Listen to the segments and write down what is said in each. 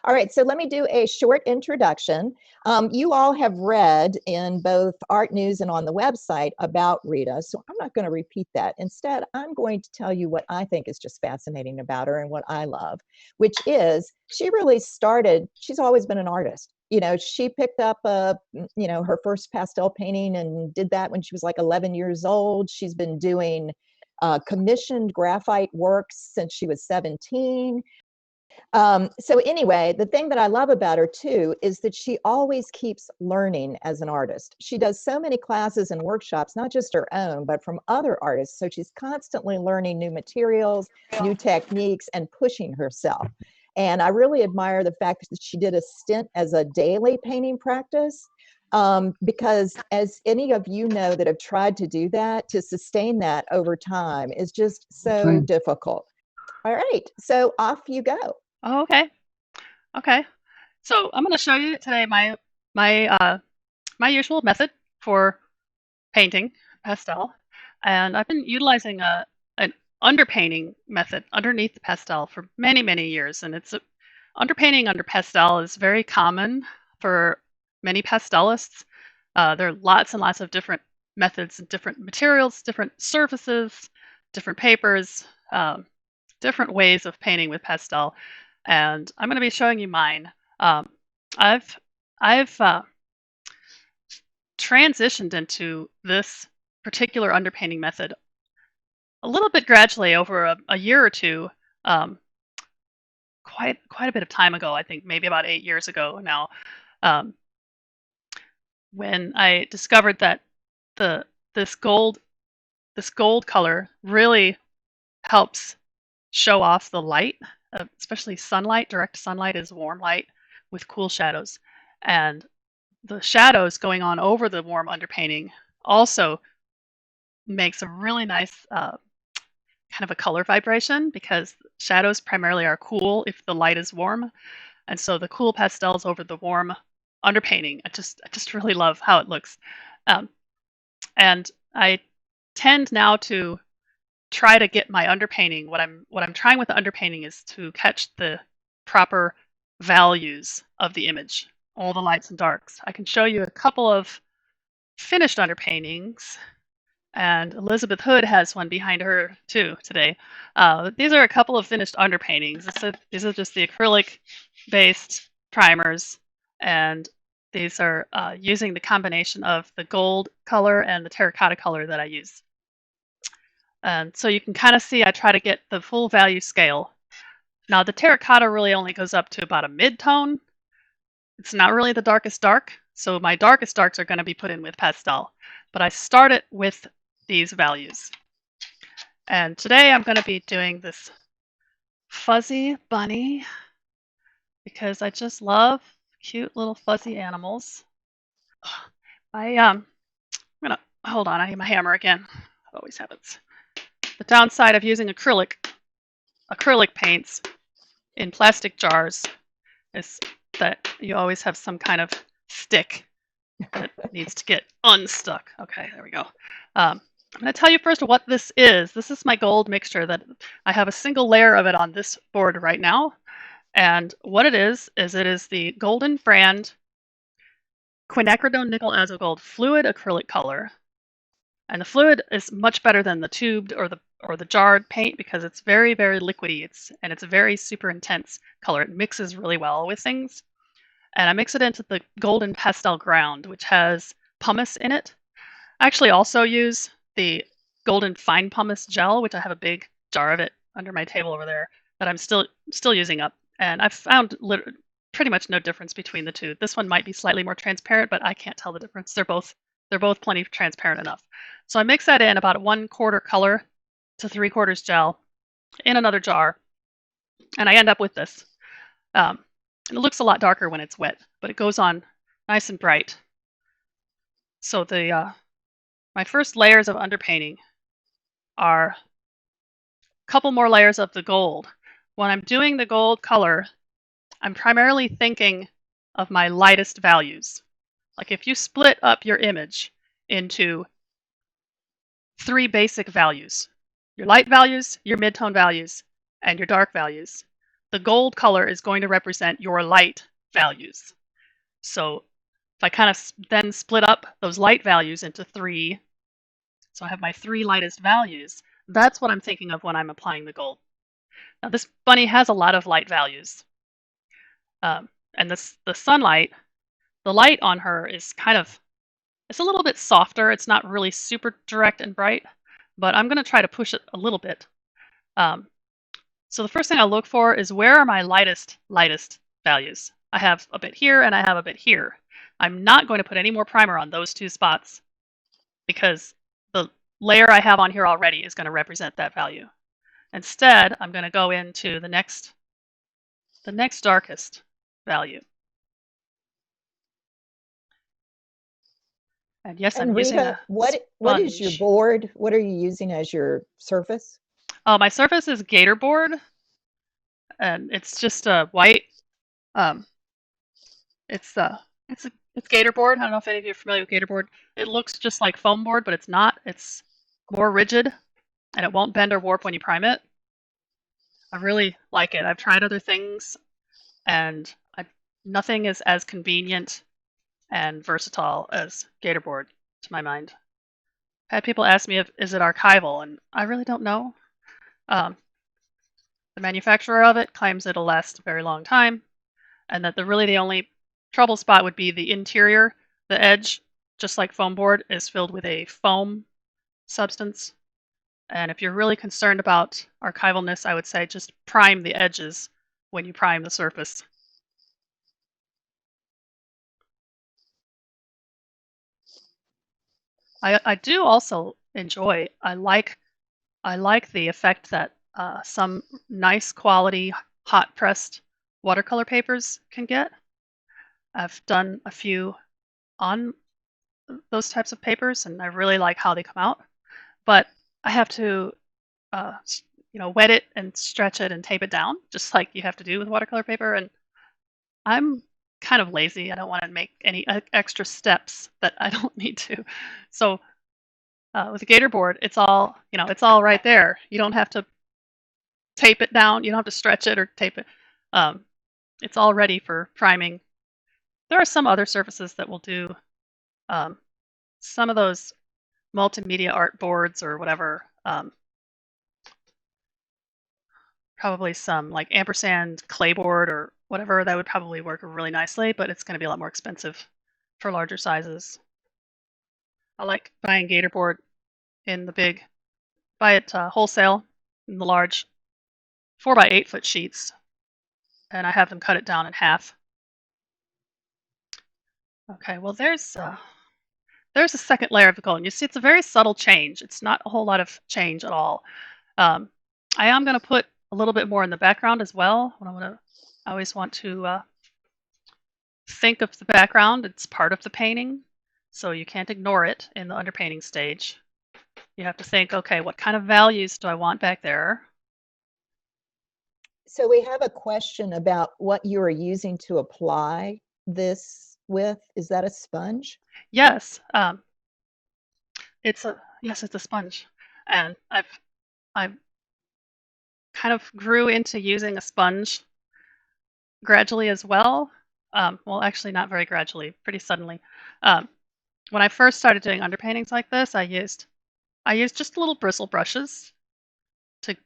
All right, so let me do a short introduction. You all have read in both Art News and on the website about Rita, so I'm not going to repeat that. Instead, I'm going to tell you what I think is just fascinating about her and what I love, which is she really started, she's always been an artist. You know, she picked up her first pastel painting and did that when she was like 11 years old. She's been doing commissioned graphite works since she was 17. So anyway, the thing that I love about her too is that she always keeps learning as an artist. She does so many classes and workshops, not just her own, but from other artists. So she's constantly learning new materials, new techniques, and pushing herself. And I really admire the fact that she did a stint as a daily painting practice. Because as any of you know that have tried to do that, to sustain that over time is just so difficult. All right, so off you go. Oh, okay. Okay. So I'm going to show you today my usual method for painting pastel, and I've been utilizing an underpainting method underneath the pastel for many years, and underpainting under pastel is very common for many pastelists. There are lots and lots of different methods and different materials, different surfaces, different papers, different ways of painting with pastel, and I'm going to be showing you mine. Um, I've I've transitioned into this particular underpainting method a little bit gradually over a year or two. Um, quite a bit of time ago, I think maybe about 8 years ago now, um, when I discovered that the this gold this gold color really helps show off the light, especially sunlight. Direct sunlight is warm light with cool shadows, and the shadows going on over the warm underpainting also makes a really nice kind of a color vibration, because shadows primarily are cool if the light is warm, and so the cool pastels over the warm underpainting, I just really love how it looks. Um, and I tend now to try to get my underpainting. What I'm trying with the underpainting is to catch the proper values of the image, all the lights and darks. I can show you a couple of finished underpaintings, and Elizabeth Hood has one behind her too today. These are a couple of finished underpaintings. These are just the acrylic-based primers, and these are using the combination of the gold color and the terracotta color that I use. And so you can kind of see I try to get the full value scale. Now the terracotta really only goes up to about a mid-tone. It's not really the darkest dark, so my darkest darks are going to be put in with pastel. But I start it with these values. And today I'm going to be doing this fuzzy bunny because I just love cute little fuzzy animals. I'm gonna hold on. I need my hammer again. It always happens. The downside of using acrylic paints in plastic jars is that you always have some kind of stick that needs to get unstuck. Okay, there we go. I'm going to tell you first what this is. This is my gold mixture that I have a single layer of it on this board right now. And what it is it is the Golden brand quinacridone nickel azogold fluid acrylic color. And the fluid is much better than the tubed or the jarred paint because it's very liquidy. It's a very super intense color. It mixes really well with things. And I mix it into the golden pastel ground, which has pumice in it. I actually also use the golden fine pumice gel, which I have a big jar of it under my table over there that I'm still using up. And I've found pretty much no difference between the two. This one might be slightly more transparent, but I can't tell the difference. They're both plenty transparent enough. So I mix that in about 1/4 color to 3/4 gel in another jar, and I end up with this. It looks a lot darker when it's wet, but it goes on nice and bright. So my first layers of underpainting are a couple more layers of the gold. When I'm doing the gold color, I'm primarily thinking of my lightest values. Like if you split up your image into 3 basic values, your light values, your mid-tone values, and your dark values, the gold color is going to represent your light values. So if I kind of then split up those light values into three, so I have my three lightest values, that's what I'm thinking of when I'm applying the gold. Now this bunny has a lot of light values. And the sunlight, the light on her is it's a little bit softer. It's not really super direct and bright, but I'm going to try to push it a little bit. So the first thing I'll look for is where are my lightest values. I have a bit here and I have a bit here. I'm not going to put any more primer on those two spots because the layer I have on here already is going to represent that value. Instead, I'm going to go into the next darkest value. And yes, I'm And using Rita, a what is your sponge. board? What are you using as your surface? My surface is Gator board, and it's just a white. Um, it's Gator board. I don't know if any of you are familiar with Gator board. It looks just like foam board, but it's not. It's more rigid, and it won't bend or warp when you prime it. I really like it. I've tried other things, and nothing is as convenient and versatile as Gator board, to my mind. I had people ask me if is it archival, and I really don't know. Um, the manufacturer of it claims it'll last a very long time, and that the only trouble spot would be the interior. The edge, just like foam board, is filled with a foam substance. And if you're really concerned about archivalness, I would say just prime the edges when you prime the surface. I do also enjoy. I like the effect that some nice quality hot pressed watercolor papers can get. I've done a few on those types of papers, and I really like how they come out. But I have to, uh, wet it and stretch it and tape it down, just like you have to do with watercolor paper. And I'm kind of lazy. I don't want to make any extra steps that I don't need to. So with the Gator board, it's all right there. You don't have to tape it down. You don't have to stretch it or tape it. Um, it's all ready for priming. There are some other surfaces that will do um, some of those multimedia art boards or whatever. Probably some like ampersand clay board or whatever that would probably work really nicely, but it's going to be a lot more expensive for larger sizes. I like buying Gator board in the big, buy it wholesale in the large 4 by 8 foot sheets, and I have them cut it down in half. Okay, well there's a second layer of the gold. And you see it's a very subtle change. It's not a whole lot of change at all. Um, I am going to put a little bit more in the background as well. I always want to think of the background. It's part of the painting, so you can't ignore it in the underpainting stage. You have to think, okay, what kind of values do I want back there? So we have a question about what you are using to apply this with. Is that a sponge? Yes, it's a sponge, and I've kind of grew into using a sponge gradually as well. Well, actually, not very gradually, pretty suddenly. Um, when I first started doing underpaintings like this, I used just little bristle brushes to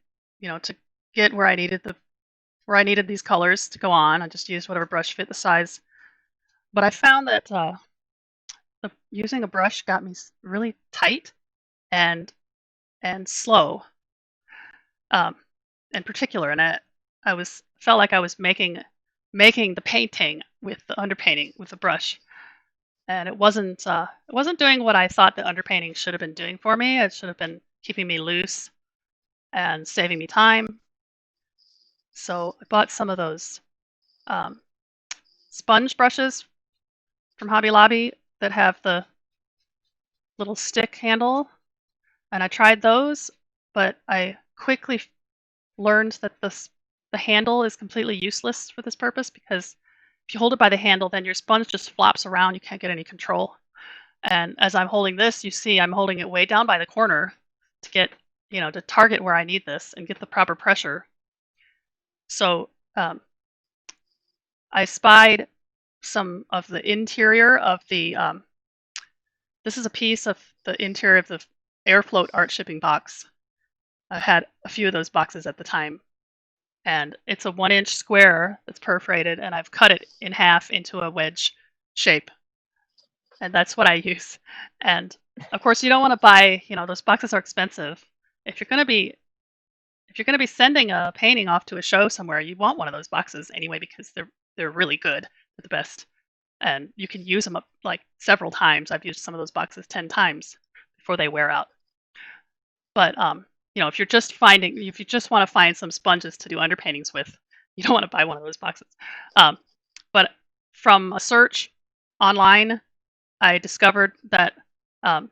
to get where I needed these colors to go on. I just used whatever brush fit the size. But I found that using a brush got me really tight and slow, um, in particular, and I was felt like I was making the painting with the underpainting with the brush, and it wasn't doing what I thought the underpainting should have been doing for me. It should have been keeping me loose and saving me time. So I bought some of those um, sponge brushes from Hobby Lobby that have the little stick handle, and I tried those, but I quickly learned that the handle is completely useless for this purpose because if you hold it by the handle, then your sponge just flops around. You can't get any control. And as I'm holding this, you see I'm holding it way down by the corner to get, to target where I need this and get the proper pressure. So um, I spied some of the interior of the, this is a piece of the interior of the Airfloat art shipping box. I had a few of those boxes at the time. And it's a 1-inch square that's perforated, and I've cut it in half into a wedge shape. And that's what I use. And of course, you don't want to buy, those boxes are expensive. If you're going to be sending a painting off to a show somewhere, you want one of those boxes anyway because they're really good. They're the best. And you can use them up like several times. I've used some of those boxes 10 times before they wear out. But if you just want to find some sponges to do underpaintings with, you don't want to buy one of those boxes. But from a search online, I discovered that the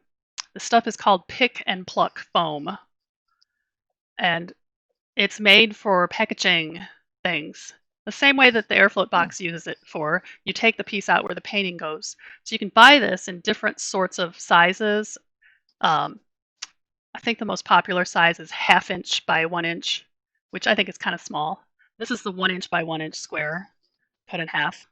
stuff is called pick and pluck foam, and it's made for packaging things. The same way that the Airfloat box uses it for, you take the piece out where the painting goes. So you can buy this in different sorts of sizes. I think the most popular size is 1/2 inch by 1 inch, which I think is kind of small. This is the 1 inch by 1 inch square, cut in half.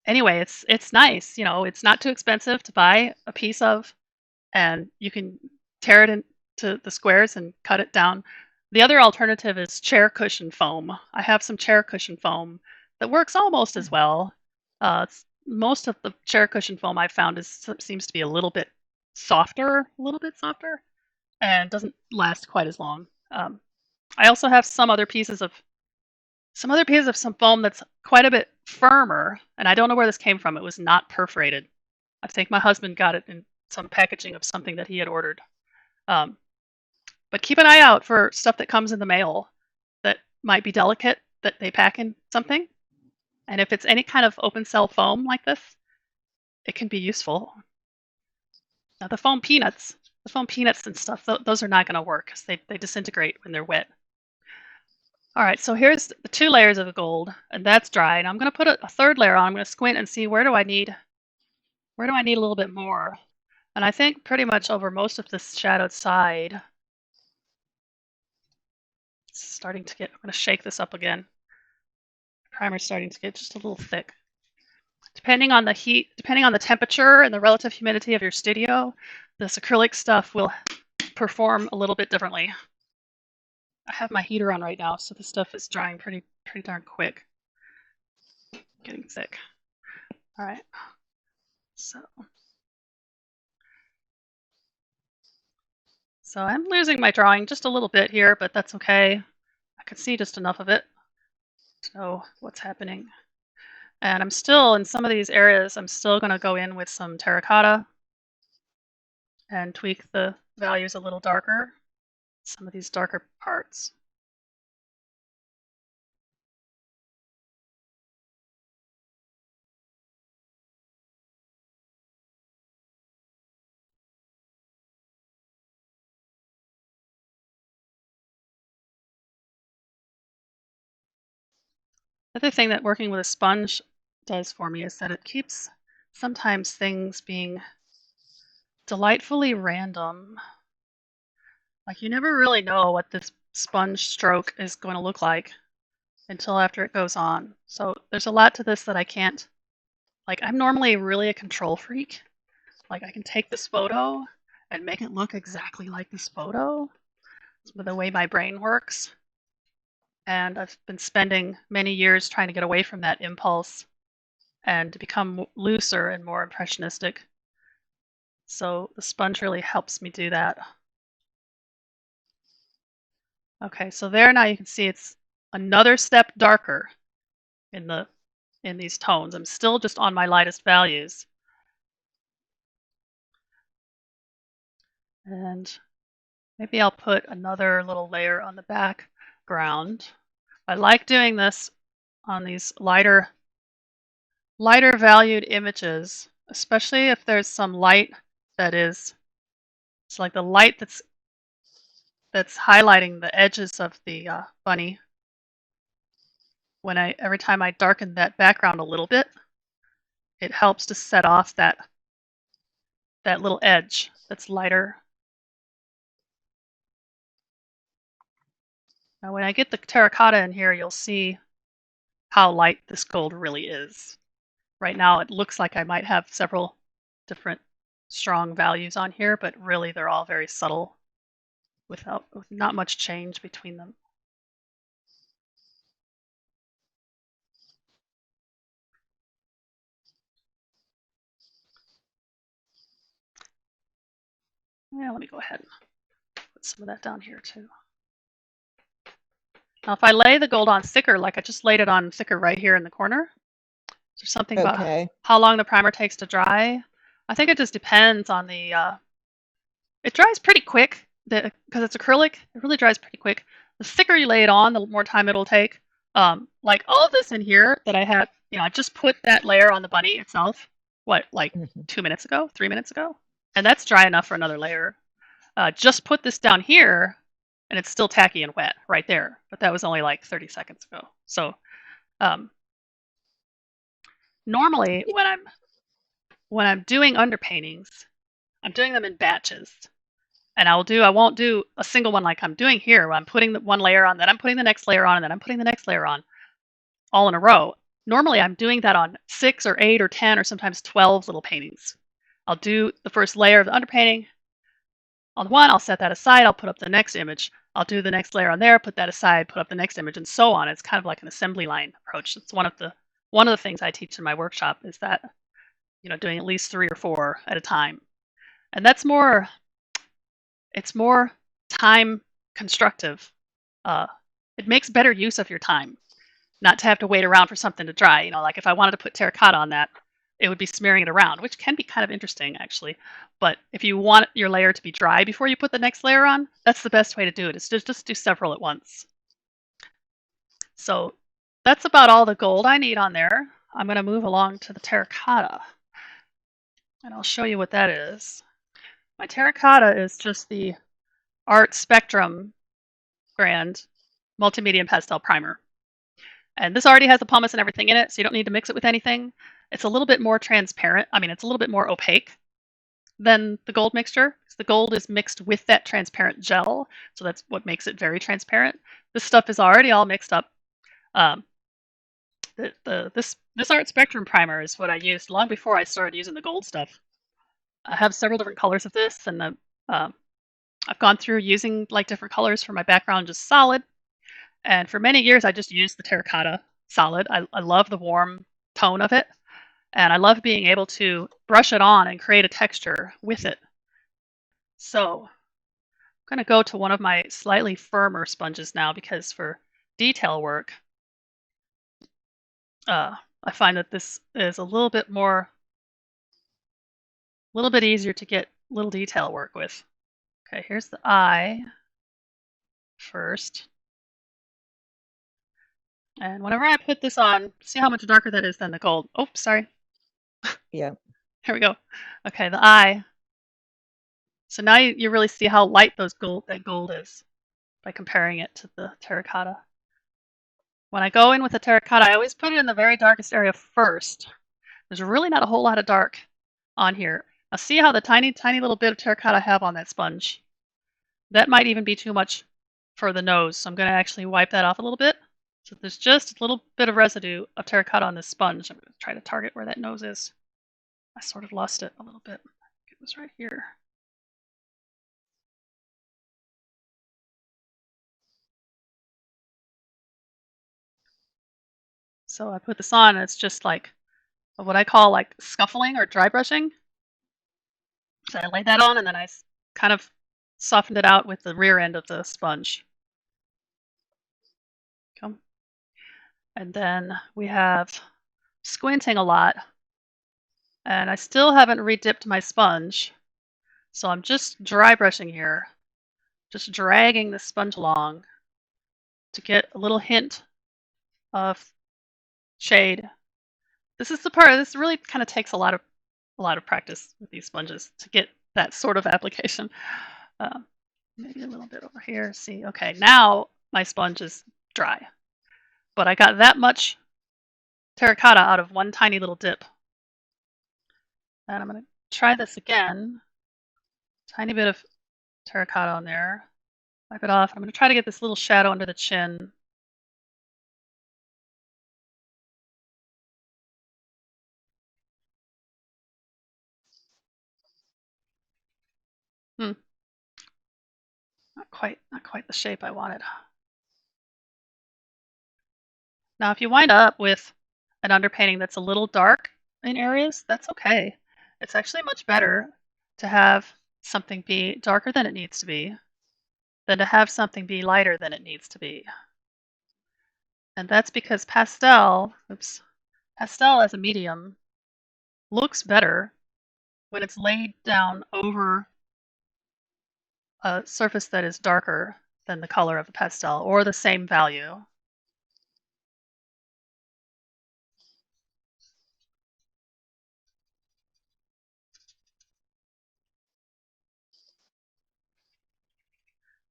Anyway, it's nice. It's not too expensive to buy a piece of, and you can tear it into the squares and cut it down. The other alternative is chair cushion foam. I have some chair cushion foam that works almost as well. Most of the chair cushion foam I found seems to be a little bit softer, and doesn't last quite as long. I also have some other pieces of some foam that's quite a bit firmer, and I don't know where this came from. It was not perforated. I think my husband got it in some packaging of something that he had ordered. But keep an eye out for stuff that comes in the mail that might be delicate, that they pack in something. And if it's any kind of open cell foam like this, it can be useful. Now the foam peanuts and stuff, those are not going to work because they disintegrate when they're wet. All right, so here's the 2 layers of the gold, and that's dry. And I'm going to put a third layer on. I'm going to squint and see where do I need a little bit more. And I think pretty much over most of this shadowed side. It's starting to get, I'm going to shake this up again. The primer's starting to get just a little thick. Depending on the heat, depending on the temperature and the relative humidity of your studio, this acrylic stuff will perform a little bit differently. I have my heater on right now, so this stuff is drying pretty darn quick. Getting thick. All right. So I'm losing my drawing just a little bit here, but that's okay. I can see just enough of it to know what's happening. And I'm still, in some of these areas, I'm still going to go in with some terracotta and tweak the values a little darker, some of these darker parts. The other thing that working with a sponge does for me is that it keeps sometimes things being delightfully random. Like you never really know what this sponge stroke is going to look like until after it goes on. So there's a lot to this that I can't, like I'm normally really a control freak. Like I can take this photo and make it look exactly like this photo with the way my brain works. And I've been spending many years trying to get away from that impulse and to become looser and more impressionistic. So the sponge really helps me do that. Okay, so there now you can see it's another step darker in these tones. I'm still just on my lightest values. And maybe I'll put another little layer on the background. I like doing this on these lighter valued images, especially if there's some light it's like the light that's highlighting the edges of the bunny. Every time I darken that background a little bit, it helps to set off that little edge that's lighter. Now when I get the terracotta in here, you'll see how light this gold really is. Right now it looks like I might have several different strong values on here, but really they're all very subtle with not much change between them. Yeah, let me go ahead and put some of that down here too. Now if I lay the gold on thicker, like I just laid it on thicker right here in the corner, there's something about Okay. how long the primer takes to dry. I think it just depends on the, it dries pretty quick because it's acrylic. It really dries pretty quick. The thicker you lay it on, the more time it'll take. Like all of this in here that I had, I just put that layer on the bunny itself, like Mhm. 2 minutes ago, 3 minutes ago? And that's dry enough for another layer. Just put this down here, and it's still tacky and wet right there. But that was only like 30 seconds ago. So um, normally when I'm doing underpaintings, I'm doing them in batches. And I won't do a single one like I'm doing here, where I'm putting the one layer on, then I'm putting the next layer on, and then I'm putting the next layer on, all in a row. Normally I'm doing that on 6 or 8 or 10 or sometimes 12 little paintings. I'll do the first layer of the underpainting on one, I'll set that aside, I'll put up the next image. I'll do the next layer on there, put that aside, put up the next image, and so on. It's kind of like an assembly line approach. It's one of the things I teach in my workshop is that, doing at least 3 or 4 at a time. And it's more time constructive. Uh, it makes better use of your time, not to have to wait around for something to dry. Like if I wanted to put terracotta on that, it would be smearing it around, which can be kind of interesting actually. But if you want your layer to be dry before you put the next layer on, that's the best way to do it. Is just do several at once. So that's about all the gold I need on there. I'm going to move along to the terracotta, and I'll show you what that is. My terracotta is just the Art Spectrum brand multimedia and pastel primer. And this already has the pumice and everything in it, so you don't need to mix it with anything. It's a little bit more transparent. I mean, it's a little bit more opaque than the gold mixture. The gold is mixed with that transparent gel, so that's what makes it very transparent. This stuff is already all mixed up. Um, this Art Spectrum primer is what I used long before I started using the gold stuff. I have several different colors of this, and I've gone through using like different colors for my background, just solid. And for many years, I just used the terracotta solid. I love the warm tone of it. And I love being able to brush it on and create a texture with it. So I'm going to go to one of my slightly firmer sponges now because for detail work, I find that this is a little bit easier to get little detail work with. Okay, here's the eye first. And whenever I put this on, see how much darker that is than the gold. Oh, sorry. Yeah. Here we go. Okay, the eye. So now you really see how light that gold is by comparing it to the terracotta. When I go in with the terracotta, I always put it in the very darkest area first. There's really not a whole lot of dark on here. Now see how the tiny, tiny little bit of terracotta I have on that sponge? That might even be too much for the nose, so I'm going to actually wipe that off a little bit. So there's just a little bit of residue of terracotta on this sponge. I'm going to try to target where that nose is. I sort of lost it a little bit. It was right here. So I put this on, and it's just like what I call like scuffling or dry brushing. So I laid that on, and then I kind of softened it out with the rear end of the sponge. Okay. And then we have squinting a lot, and I still haven't re-dipped my sponge. So I'm just dry brushing here, just dragging the sponge along to get a little hint of shade. This is the part. This really kind of takes a lot of practice with these sponges to get that sort of application. Maybe a little bit over here. See, okay, now my sponge is dry, but I got that much terracotta out of one tiny little dip. And I'm going to try this again. Tiny bit of terracotta on there. Wipe it off. I'm going to try to get this little shadow under the chin. Hmm. Not quite the shape I wanted. Now, if you wind up with an underpainting that's a little dark in areas, that's okay. It's actually much better to have something be darker than it needs to be than to have something be lighter than it needs to be. And that's because pastel as a medium looks better when it's laid down over a surface that is darker than the color of the pastel or the same value.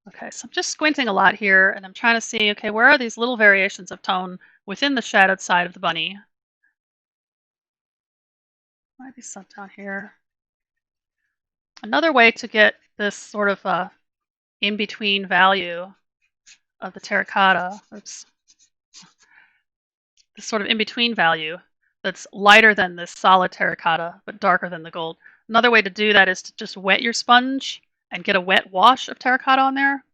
Okay, so I'm just squinting a lot here and I'm trying to see, okay, where are these little variations of tone within the shadowed side of the bunny? Might be some down here. Another way to get this sort of in-between value of the terracotta, oops, this sort of in-between value that's lighter than this solid terracotta but darker than the gold. Another way to do that is to just wet your sponge and get a wet wash of terracotta on there.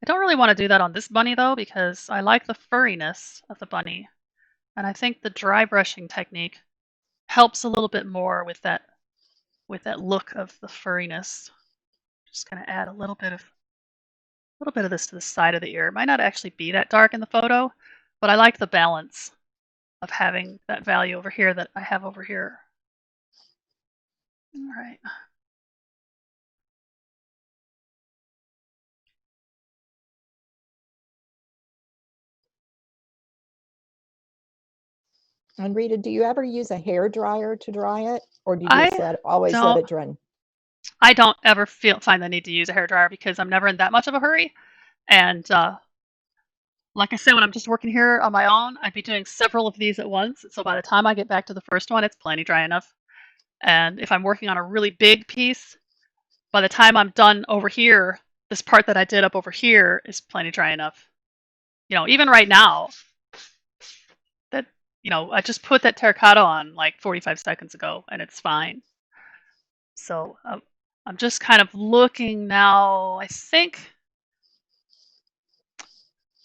I don't really want to do that on this bunny though because I like the furriness of the bunny. And I think the dry brushing technique helps a little bit more with that look of the furriness. Just gonna add a little bit of this to the side of the ear. It might not actually be that dark in the photo, but I like the balance of having that value over here that I have over here. All right. And Rita, do you ever use a hair dryer to dry it, or do you just I always let don't it dry? I don't ever find the need to use a hairdryer because I'm never in that much of a hurry. And like I said, when I'm just working here on my own, I'd be doing several of these at once. So by the time I get back to the first one, it's plenty dry enough. And if I'm working on a really big piece, by the time I'm done over here, this part that I did up over here is plenty dry enough. You know, even right now, that, you know, I just put that terracotta on like 45 seconds ago and it's fine. So I'm just kind of looking now. I think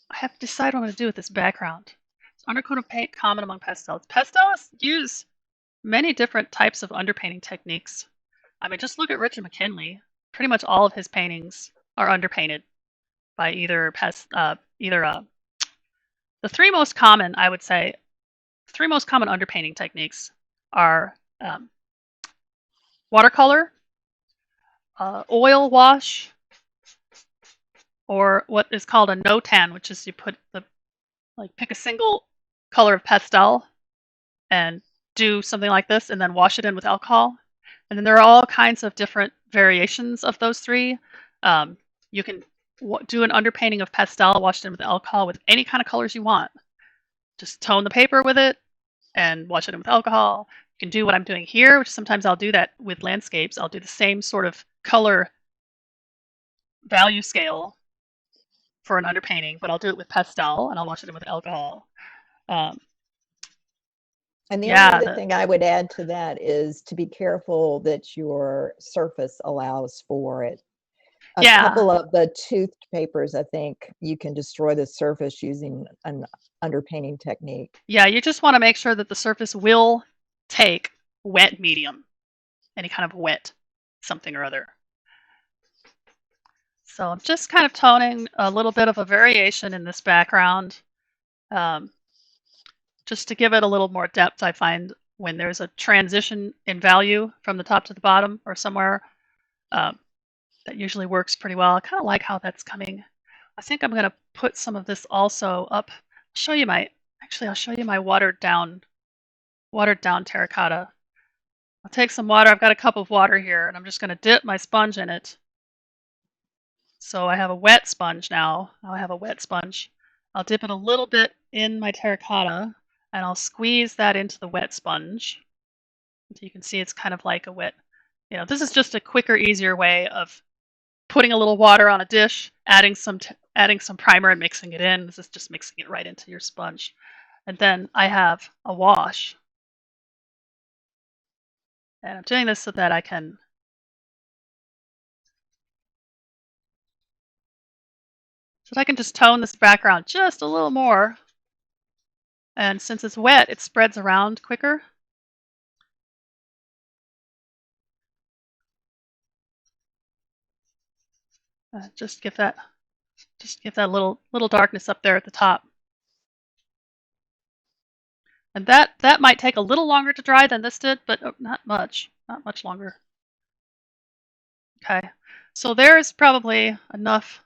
I have to decide what I'm going to do with this background. So undercoat of paint common among pastels. Pastels use many different types of underpainting techniques. I mean, just look at Richard McKinley. Pretty much all of his paintings are underpainted by the three most common, I would say, three most common underpainting techniques are watercolor, oil wash, or what is called a no tan, which is you put pick a single color of pastel and do something like this and then wash it in with alcohol. And then there are all kinds of different variations of those three. You can do an underpainting of pastel, wash it in with alcohol with any kind of colors you want. Just tone the paper with it and wash it in with alcohol. You can do what I'm doing here, which sometimes I'll do that with landscapes. I'll do the same sort of color value scale for an underpainting, but I'll do it with pastel and I'll wash it in with alcohol. And the only Yeah, other thing I would add to that is to be careful that your surface allows for it. A couple of the toothed papers, I think you can destroy the surface using an underpainting technique. Yeah, you just want to make sure that the surface will take wet medium, any kind of wet something or other. So I'm just kind of toning a little bit of a variation in this background. Just to give it a little more depth, I find when there's a transition in value from the top to the bottom or somewhere, that usually works pretty well. I kind of like how that's coming. I think I'm going to put some of this also up. I'll show you my watered down terracotta. I'll take some water. I've got a cup of water here, and I'm just going to dip my sponge in it. So I have a wet sponge now. I'll have a wet sponge. I'll dip it a little bit in my terracotta, and I'll squeeze that into the wet sponge. So you can see it's kind of like a wet, this is just a quicker, easier way of putting a little water on a dish adding some primer and mixing it in. This is just mixing it right into your sponge. And then I have a wash. And I'm doing this so that I can just tone this background just a little more. And since it's wet, it spreads around quicker. Just give that little darkness up there at the top. And that might take a little longer to dry than this did, but not much longer. Okay, so there's probably enough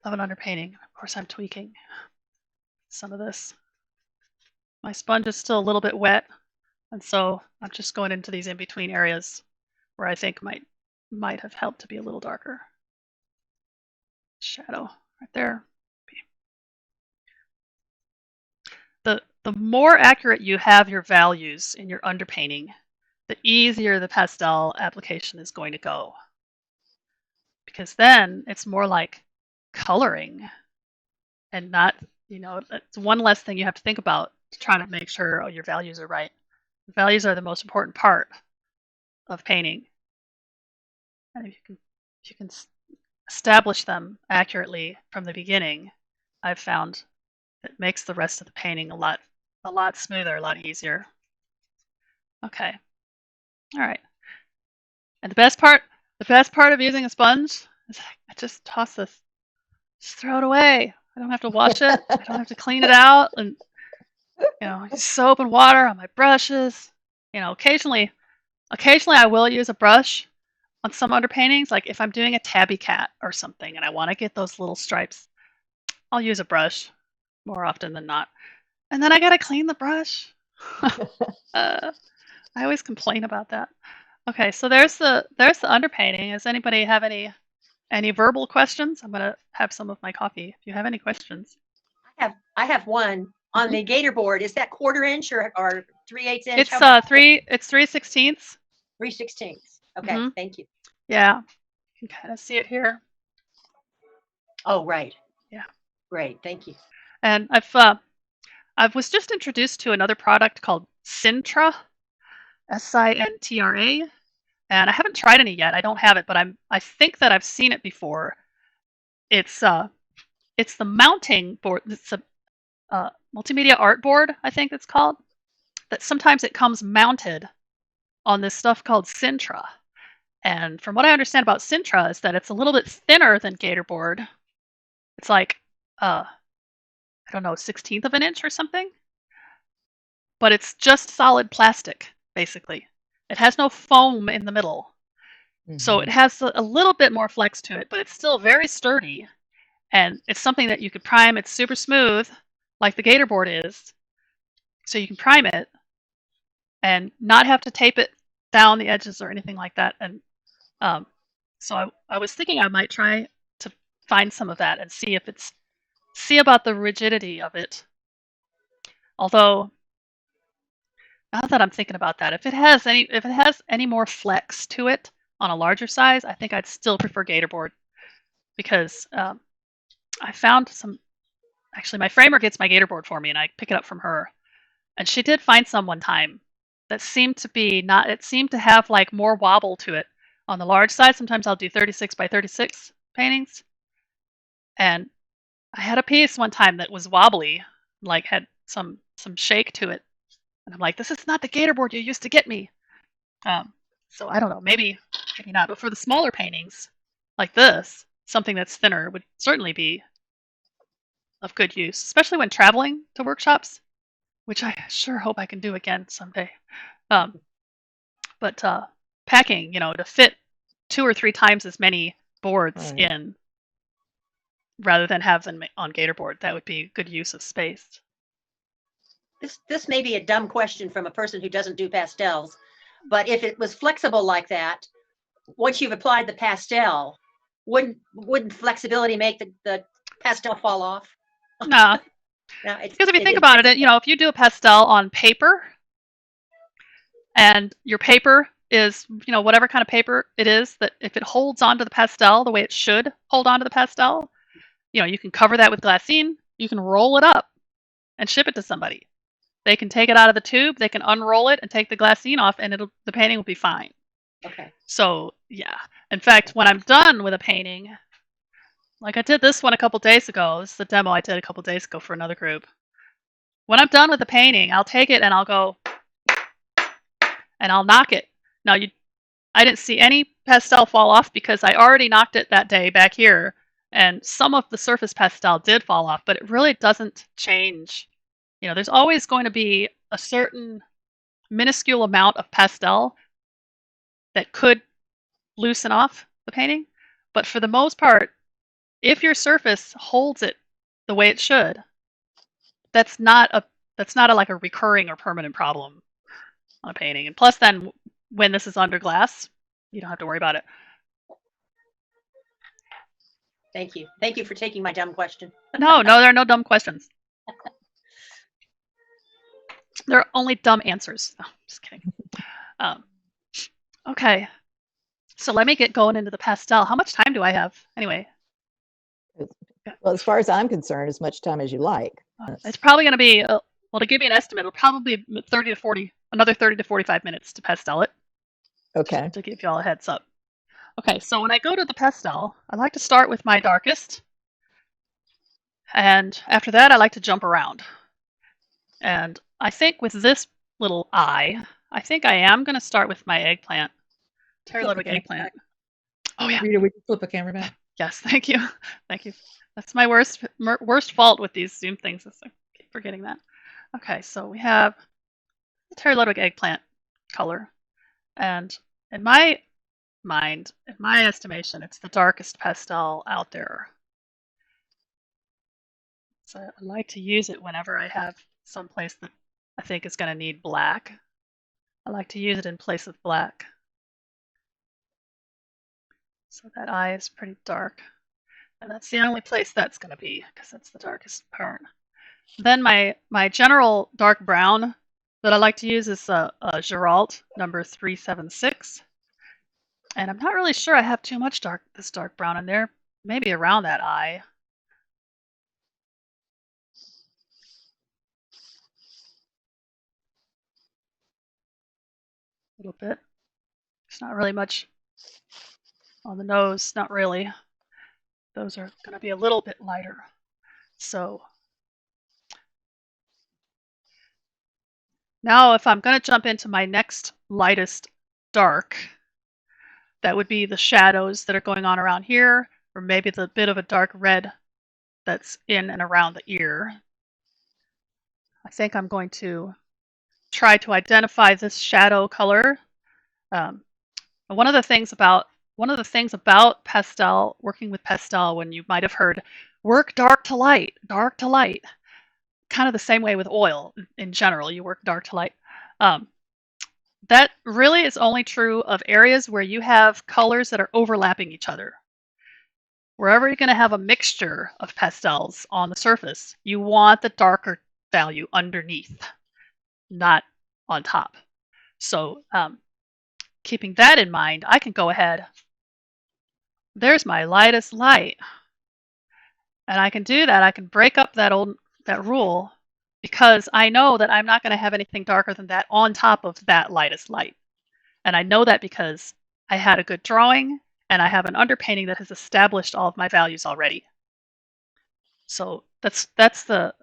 of an underpainting. Of course, I'm tweaking some of this. My sponge is still a little bit wet, and so I'm just going into these in-between areas where I think might have helped to be a little darker. Shadow right there. The more accurate you have your values in your underpainting, the easier the pastel application is going to go. Because then it's more like coloring and not, it's one less thing you have to think about to try to make sure your values are right. The values are the most important part of painting. And if you can establish them accurately from the beginning, I've found it makes the rest of the painting a lot smoother, a lot easier. Okay. All right. And the best part of using a sponge is I just toss this, just throw it away. I don't have to wash it. I don't have to clean it out, and soap and water on my brushes. Occasionally I will use a brush on some underpaintings. Like if I'm doing a tabby cat or something, and I want to get those little stripes, I'll use a brush more often than not. And then I gotta clean the brush. I always complain about that. Okay, so there's the underpainting. Does anybody have any verbal questions? I'm gonna have some of my coffee. If you have any questions. I have one on the gator board. Is that 1/4 inch or 3/8 inch? It's 3/16. 3/16. Okay, thank you. Yeah, you can kind of see it here. Oh, right. Yeah. Great, thank you. And I was just introduced to another product called Sintra, Sintra, and I haven't tried any yet. I don't have it, but I think that I've seen it before. It's the mounting board. It's a multimedia art board, I think it's called. That sometimes it comes mounted on this stuff called Sintra. And from what I understand about Sintra is that it's a little bit thinner than gator board. It's like I don't know, 1/16 of an inch or something. But it's just solid plastic, basically. It has no foam in the middle. So it has a little bit more flex to it, but it's still very sturdy. And it's something that you could prime. It's super smooth, like the gator board is. So you can prime it and not have to tape it down the edges or anything like that. And so I was thinking I might try to find some of that and see about the rigidity of it. Although, now that I'm thinking about that, if it has any more flex to it on a larger size, I think I'd still prefer gator board, because I found some. Actually, my framer gets my gator board for me, and I pick it up from her, and she did find some one time that seemed to be not. It seemed to have like more wobble to it on the large side. Sometimes I'll do 36 by 36 paintings, and I had a piece one time that was wobbly, like had some shake to it. And I'm like, this is not the gator board you used to get me. So I don't know, maybe not. But for the smaller paintings like this, something that's thinner would certainly be of good use, especially when traveling to workshops, which I sure hope I can do again someday. But packing, to fit 2 or 3 times as many boards in, rather than have them on gator board, that would be good use of space. This may be a dumb question from a person who doesn't do pastels, but if it was flexible like that, once you've applied the pastel, wouldn't flexibility make the pastel fall off? No. Because if you think about it, if you do a pastel on paper, and your paper is, whatever kind of paper it is, that if it holds onto the pastel the way it should hold onto the pastel, you can cover that with glassine, you can roll it up and ship it to somebody. They can take it out of the tube, they can unroll it and take the glassine off, and the painting will be fine. Okay. So, yeah. In fact, when I'm done with a painting, like I did this one a couple days ago, this is the demo I did a couple days ago for another group. When I'm done with the painting, I'll take it and I'll go and I'll knock it. Now, I didn't see any pastel fall off because I already knocked it that day back here, and some of the surface pastel did fall off, but it really doesn't change. There's always going to be a certain minuscule amount of pastel that could loosen off the painting, but for the most part, if your surface holds it the way it should, that's not like a recurring or permanent problem on a painting. And plus, then when this is under glass, you don't have to worry about it. Thank you. Thank you for taking my dumb question. No, there are no dumb questions. There are only dumb answers. No, just kidding. Okay, so let me get going into the pastel. How much time do I have anyway? Well, as far as I'm concerned, as much time as you like. It's probably going to be, well, to give you an estimate, it'll probably be another 30 to 45 minutes to pastel it. Okay. To give you all a heads up. Okay, so when I go to the pastel, I like to start with my darkest. And after that, I like to jump around. And I think with this little eye, I think I am going to start with my eggplant. Terry Ludwig eggplant. Oh, yeah. Rita, would you flip a camera back? Yes, thank you. Thank you. That's my worst fault with these Zoom things. I keep forgetting that. Okay, so we have the Terry Ludwig eggplant color. And in my mind, in my estimation, it's the darkest pastel out there. So I like to use it whenever I have some place that I think is going to need black. I like to use it in place of black. So that eye is pretty dark. And that's the only place that's going to be, because that's the darkest part. Then my general dark brown that I like to use is a JRAL number 376. And I'm not really sure I have too much this dark brown in there. Maybe around that eye. A little bit. It's not really much on the nose, not really. Those are going to be a little bit lighter. So now if I'm going to jump into my next lightest dark, that would be the shadows that are going on around here, or maybe the bit of a dark red that's in and around the ear. I think I'm going to try to identify this shadow color. One of the things about pastel, working with pastel, when you might have heard, work dark to light, kind of the same way with oil in general, you work dark to light. That really is only true of areas where you have colors that are overlapping each other. Wherever you're going to have a mixture of pastels on the surface, you want the darker value underneath, not on top. So keeping that in mind, I can go ahead. There's my lightest light. And I can do that. I can break up that rule, because I know that I'm not going to have anything darker than that on top of that lightest light. And I know that because I had a good drawing and I have an underpainting that has established all of my values already. So that's what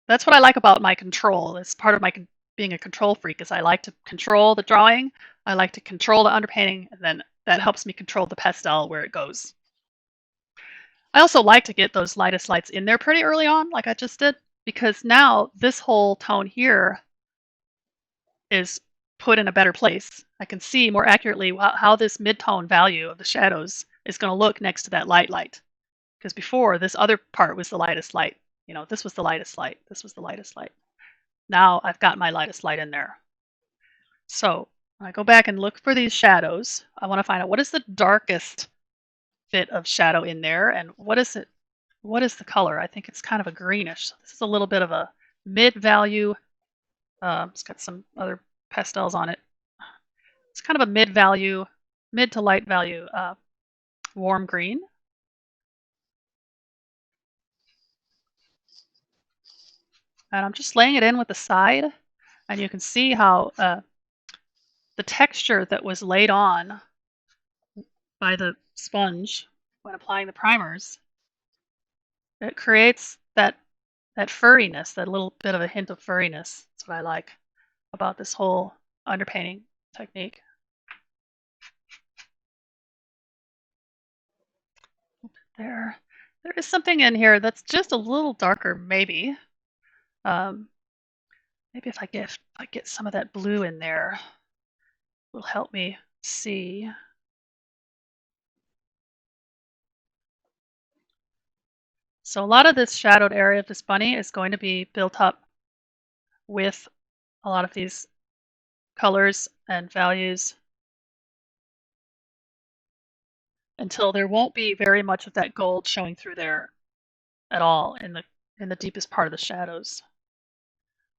I like about my control. It's part of my being a control freak, is I like to control the drawing, I like to control the underpainting, and then that helps me control the pastel where it goes. I also like to get those lightest lights in there pretty early on, like I just did, because now this whole tone here is put in a better place. I can see more accurately how this mid-tone value of the shadows is going to look next to that light. Because before, this other part was the lightest light. This was the lightest light. This was the lightest light. Now I've got my lightest light in there. So when I go back and look for these shadows, I want to find out what is the darkest bit of shadow in there, and what is it? What is the color? I think it's kind of a greenish. This is a little bit of a mid value. It's got some other pastels on it. It's kind of a mid to light value warm green. And I'm just laying it in with the side, and you can see how the texture that was laid on by the sponge when applying the primers, it creates that furriness, that little bit of a hint of furriness. That's what I like about this whole underpainting technique. There is something in here that's just a little darker, maybe. Maybe if I get some of that blue in there, will help me see. So a lot of this shadowed area of this bunny is going to be built up with a lot of these colors and values until there won't be very much of that gold showing through there at all in the deepest part of the shadows.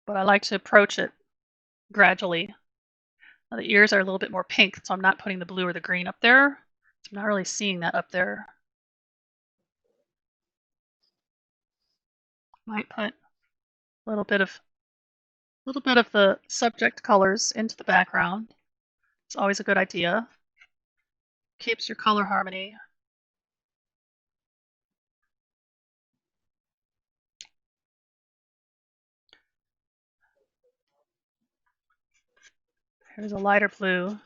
But I like to approach it gradually. Now the ears are a little bit more pink, so I'm not putting the blue or the green up there. So I'm not really seeing that up there. Might put a little bit of the subject colors into the background. It's always a good idea. Keeps your color harmony. Here's a lighter blue.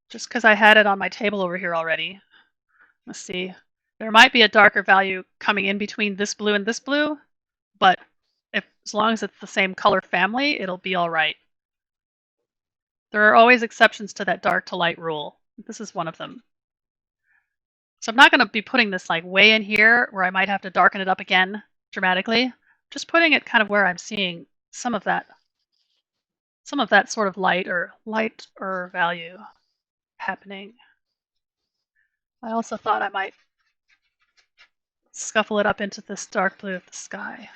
Just because I had it on my table over here already. Let's see. There might be a darker value coming in between this blue and this blue, but as long as it's the same color family, it'll be all right. There are always exceptions to that dark to light rule. This is one of them. So I'm not going to be putting this like way in here where I might have to darken it up again dramatically. Just putting it kind of where I'm seeing some of that sort of lighter value happening. I also thought I might scuffle it up into this dark blue of the sky.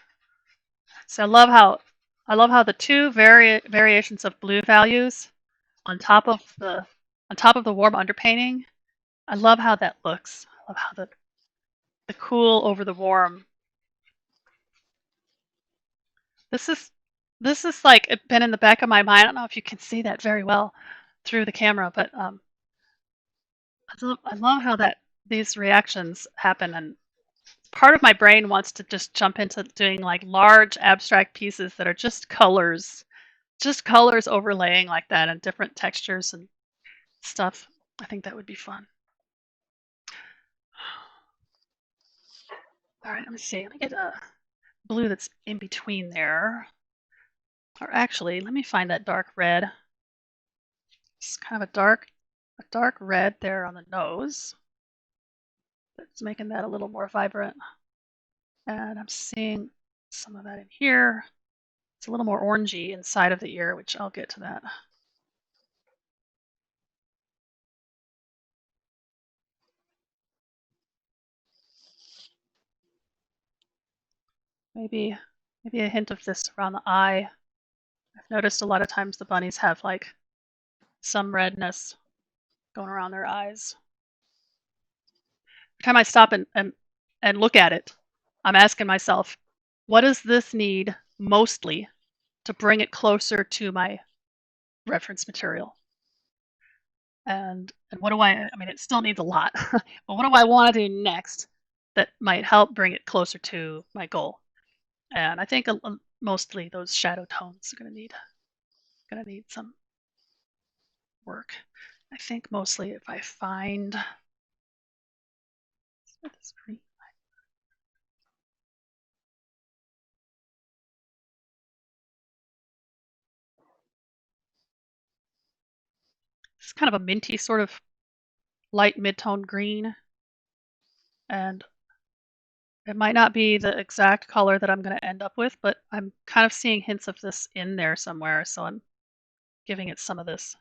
So I love how the two variations of blue values on top of the warm underpainting. I love how that looks. I love how the cool over the warm. This is like it's been in the back of my mind. I don't know if you can see that very well through the camera, but I love how these reactions happen, and part of my brain wants to just jump into doing like large abstract pieces that are just colors overlaying like that and different textures and stuff. I think that would be fun. All right, let me see. Let me get a blue that's in between there. Or actually, let me find that dark red. It's kind of a dark red there on the nose. That's making that a little more vibrant. And I'm seeing some of that in here. It's a little more orangey inside of the ear, which I'll get to that. Maybe a hint of this around the eye. I've noticed a lot of times the bunnies have like some redness going around their eyes. Every time I stop and look at it, I'm asking myself, what does this need mostly to bring it closer to my reference material? And what do I mean, it still needs a lot, but what do I want to do next that might help bring it closer to my goal? And I think mostly those shadow tones are going to need some work. I think mostly if I find this green. It's kind of a minty sort of light mid-tone green, and it might not be the exact color that I'm going to end up with, but I'm kind of seeing hints of this in there somewhere, so I'm giving it some of this.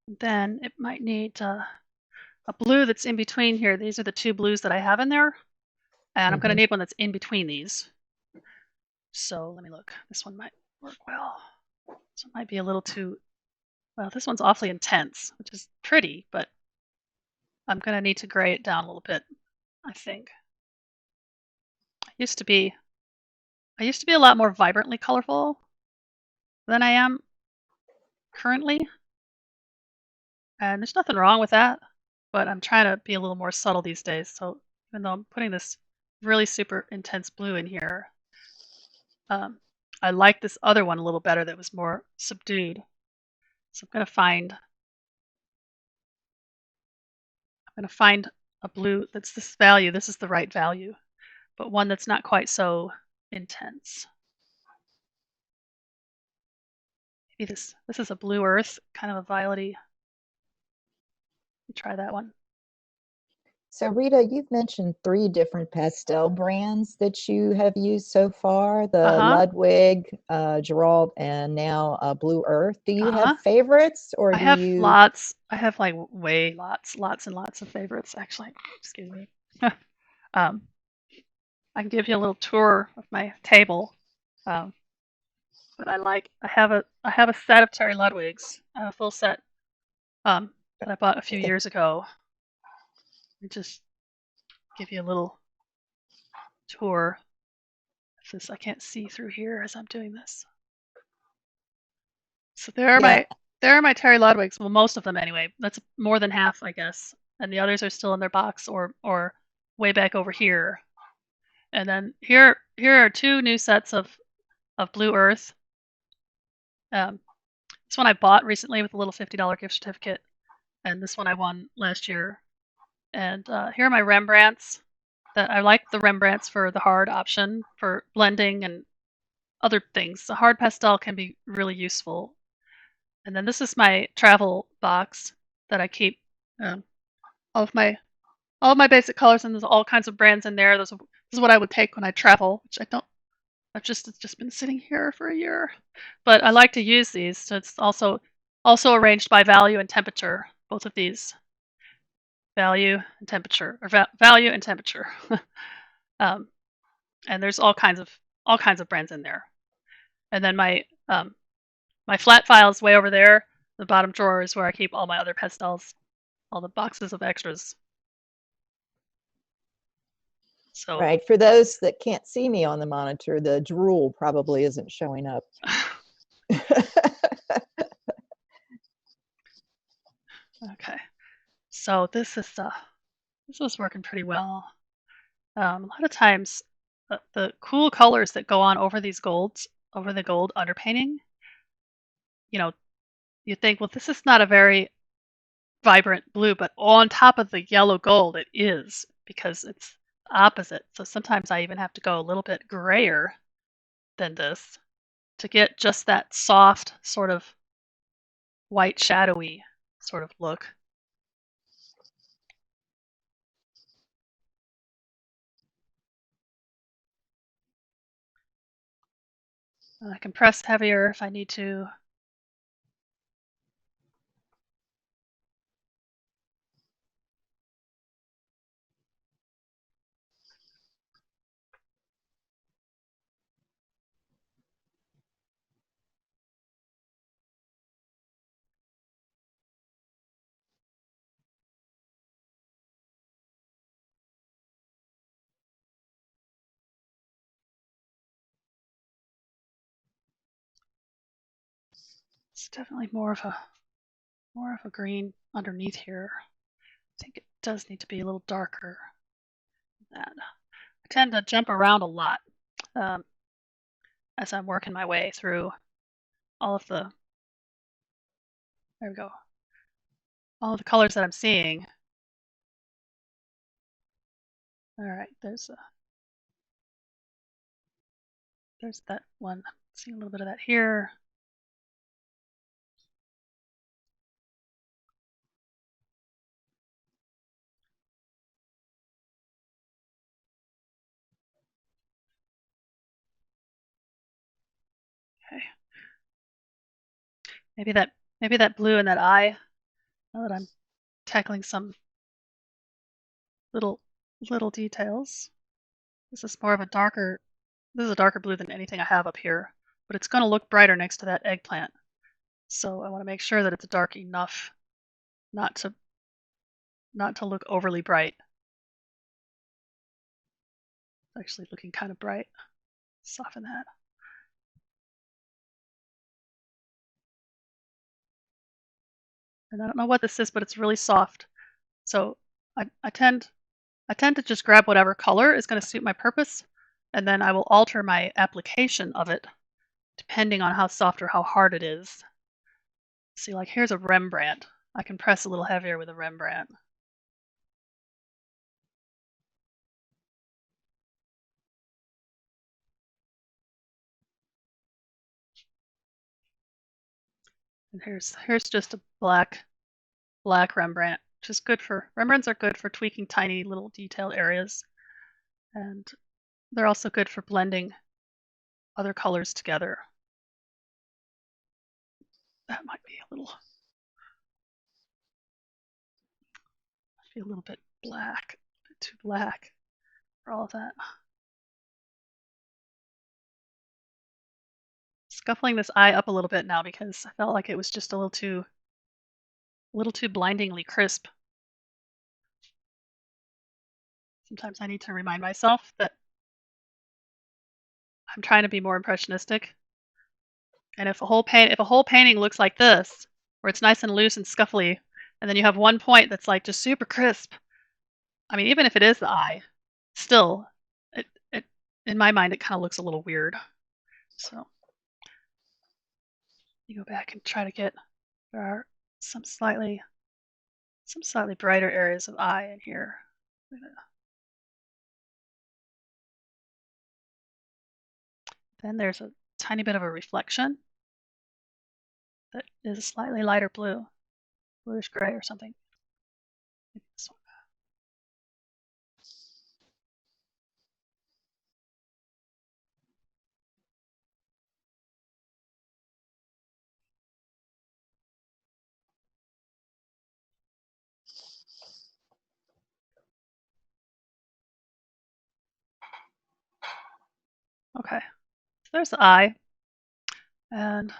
Then it might need a blue that's in between here. These are the two blues that I have in there. And I'm going to need one that's in between these. So let me look. This one might work well. This one might be a little too, well, this one's awfully intense, which is pretty, but I'm going to need to gray it down a little bit, I think. I used to be a lot more vibrantly colorful than I am currently. And there's nothing wrong with that, but I'm trying to be a little more subtle these days. So even though I'm putting this really super intense blue in here, I like this other one a little better that was more subdued. So I'm going to find a blue that's this value. This is the right value, but one that's not quite so intense. Maybe this is a blue earth, kind of a violety. Try that one. So Rita, you've mentioned 3 different pastel brands that you have used so far, the Ludwig, JRAL, and now Blue Earth. Do you have favorites, or I do have you? lots. I have like lots and lots of favorites, actually. Excuse me. I can give you a little tour of my table. But I have a set of Terry Ludwigs, a full set that I bought a few years ago. Let me just give you a little tour. I can't see through here as I'm doing this. So there are my Terry Ludwigs. Well, most of them anyway. That's more than half, I guess. And the others are still in their box or way back over here. And then here are 2 new sets of Blue Earth. This one I bought recently with a little $50 gift certificate, and this one I won last year. And here are my Rembrandts. That I like the Rembrandts for the hard option for blending and other things. The hard pastel can be really useful. And then this is my travel box that I keep all of my basic colors, and there's all kinds of brands in there. This is what I would take when I travel, which I don't. It's just been sitting here for a year, but I like to use these. So it's also arranged by value and temperature. Both of these, value and temperature, or value and temperature. And there's all kinds of brands in there. And then my flat file is way over there. The bottom drawer is where I keep all my other pastels, all the boxes of extras. So right, for those that can't see me on the monitor, the drool probably isn't showing up. Okay, so this was working pretty well. A lot of times, the cool colors that go on over these golds, over the gold underpainting, you think, well, this is not a very vibrant blue, but on top of the yellow gold, it is, because it's opposite. So sometimes I even have to go a little bit grayer than this to get just that soft, sort of white, shadowy sort of look. I can press heavier if I need to. It's definitely more of a green underneath here. I think it does need to be a little darker than that. I tend to jump around a lot as I'm working my way through all of the, there we go, all of the colors that I'm seeing. All right, there's that one. Seeing a little bit of that here. Okay. Maybe that blue in that eye Now that I'm tackling some little details. This is more of a darker, this is a darker blue than anything I have up here, but it's going to look brighter next to that eggplant. So I want to make sure that it's dark enough not to look overly bright. It's actually looking kind of bright. Soften that. And I don't know what this is, but it's really soft. So I tend to just grab whatever color is going to suit my purpose, and then I will alter my application of it depending on how soft or how hard it is. See, like here's a Rembrandt. I can press a little heavier with a Rembrandt. And here's just a black Rembrandt, which is good for, Rembrandts are good for tweaking tiny little detailed areas. And they're also good for blending other colors together. That might be a little bit black, a bit too black for all of that. Scuffling this eye up a little bit now because I felt like it was just a little too blindingly crisp. Sometimes I need to remind myself that I'm trying to be more impressionistic. And if a whole painting looks like this, where it's nice and loose and scuffly, and then you have one point that's like just super crisp, I mean, even if it is the eye, still, it in my mind, it kind of looks a little weird. So you go back and try to get, there are some slightly brighter areas of eye in here. Then there's a tiny bit of a reflection that is a slightly lighter blue, bluish gray or something. Maybe this one. Okay, so there's the eye. And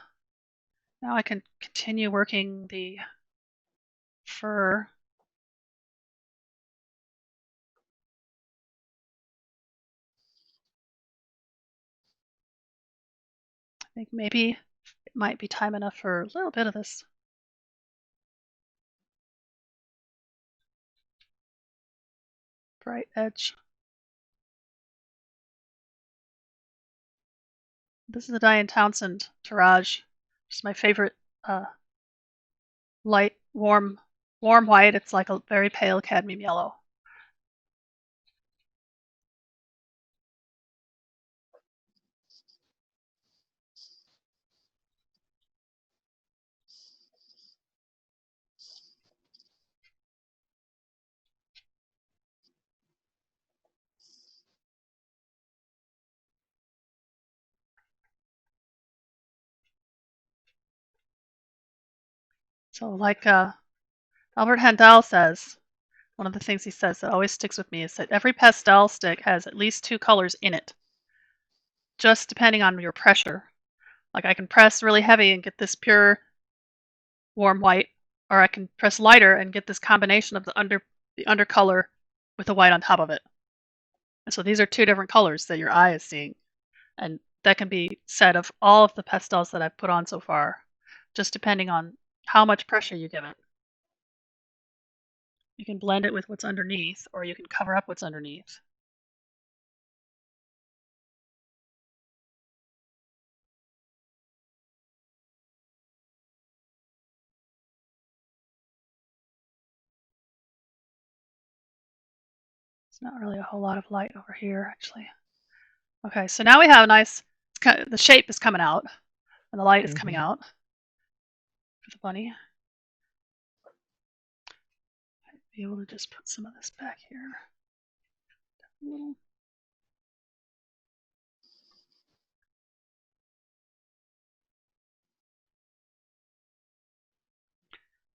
now I can continue working the fur. I think maybe it might be time enough for a little bit of this bright edge. This is the Diane Townsend Tirage. It's my favorite light, warm white. It's like a very pale cadmium yellow. So like Albert Handel says, one of the things he says that always sticks with me is that every pastel stick has at least 2 colors in it, just depending on your pressure. Like I can press really heavy and get this pure warm white, or I can press lighter and get this combination of the undercolor with the white on top of it. And so these are 2 different colors that your eye is seeing. And that can be said of all of the pastels that I've put on so far, just depending on how much pressure you give it. You can blend it with what's underneath, or you can cover up what's underneath. It's not really a whole lot of light over here, actually. Okay, so now we have a nice, the shape is coming out, and the light is coming out for the bunny. I'd be able to just put some of this back here.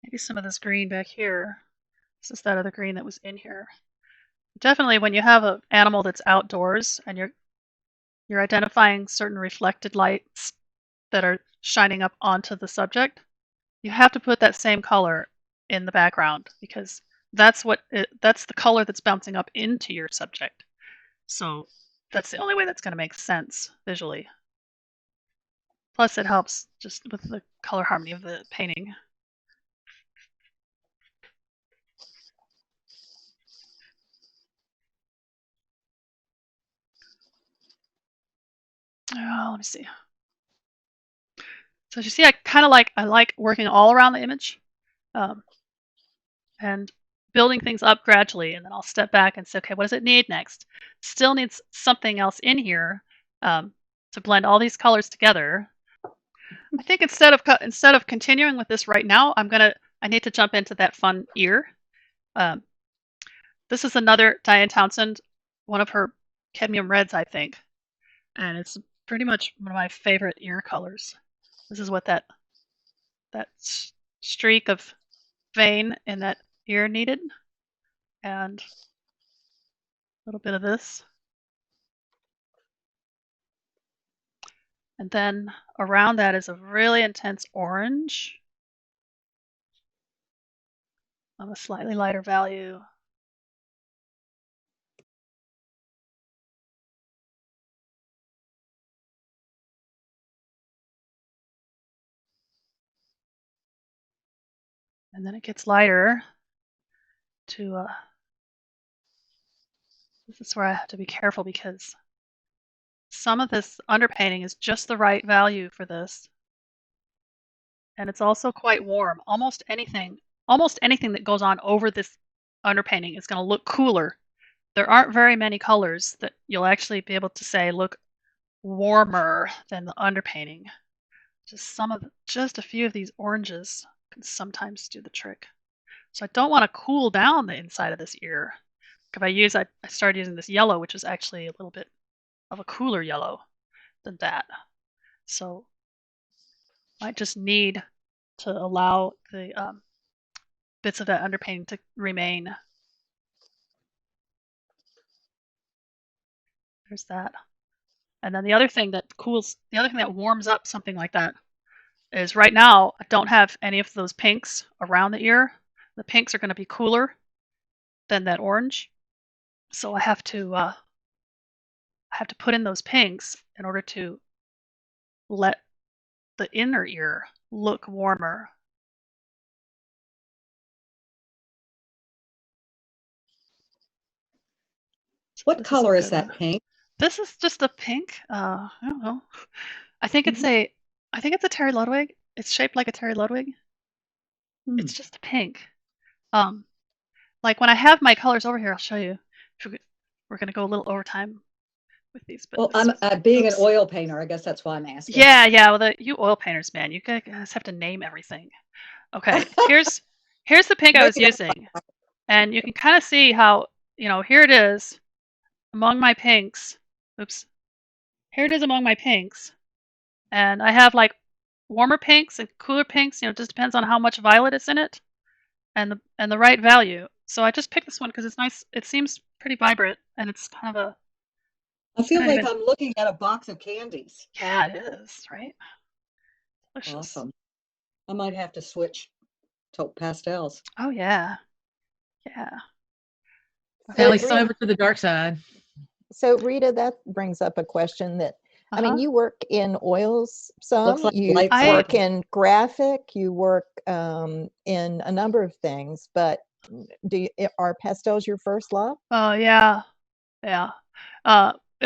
maybe some of this green back here. This is that other green that was in here. Definitely when you have an animal that's outdoors and you're identifying certain reflected lights that are shining up onto the subject, you have to put that same color in the background because that's the color that's bouncing up into your subject. So that's the only way that's going to make sense visually. Plus, it helps just with the color harmony of the painting. Oh, let me see. So as you see, I like working all around the image, and building things up gradually, and then I'll step back and say, okay, what does it need next? Still needs something else in here to blend all these colors together. I think instead of continuing with this right now, I need to jump into that fun ear. This is another Diane Townsend, one of her cadmium reds, I think, and it's pretty much one of my favorite ear colors. This is what that streak of vein in that ear needed, and a little bit of this. And then around that is a really intense orange of a slightly lighter value. And then it gets lighter to, this is where I have to be careful because some of this underpainting is just the right value for this. And it's also quite warm. Almost anything that goes on over this underpainting is going to look cooler. There aren't very many colors that you'll actually be able to say look warmer than the underpainting. Just a few of these oranges can sometimes do the trick. So I don't want to cool down the inside of this ear. I started using this yellow, which is actually a little bit of a cooler yellow than that. So I just need to allow the bits of that underpainting to remain. There's that. And then the other thing that warms up something like that is right now I don't have any of those pinks around the ear. The pinks are going to be cooler than that orange. So I have to put in those pinks in order to let the inner ear look warmer. What color is that pink? This is just a pink. I don't know. I think it's a Terry Ludwig. It's shaped like a Terry Ludwig. It's just a pink. Like when I have my colors over here, I'll show you. We're gonna go a little over time with these. But well, I'm being an oil painter. I guess that's why I'm asking. Yeah. Well, you oil painters, man, you guys have to name everything. Okay, here's the pink I was using, and you can kind of see how here it is among my pinks. Oops. Here it is among my pinks, and I have like warmer pinks and cooler pinks. It just depends on how much violet is in it, and the right value. So I just picked this one because it's nice. It seems pretty vibrant, and it's kind of a. I feel like I'm looking at a box of candies. Yeah, it is, right? Delicious. Awesome. I might have to switch to pastels. Oh yeah, yeah. Sally's so over to the dark side. So Rita, that brings up a question that I mean, you work in oils some, Like you work in graphic, you work in a number of things, but are pastels your first love? Yeah. When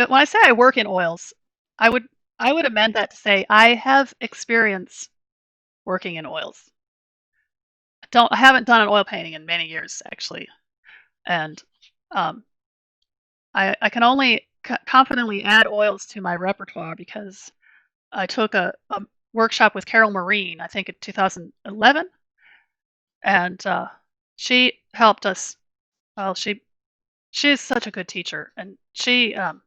I say I work in oils, I would amend that to say I have experience working in oils. I haven't done an oil painting in many years actually, and I can only confidently add oils to my repertoire because I took a workshop with Carol Marine, I think in 2011, and she helped us. Well, she is such a good teacher, and she got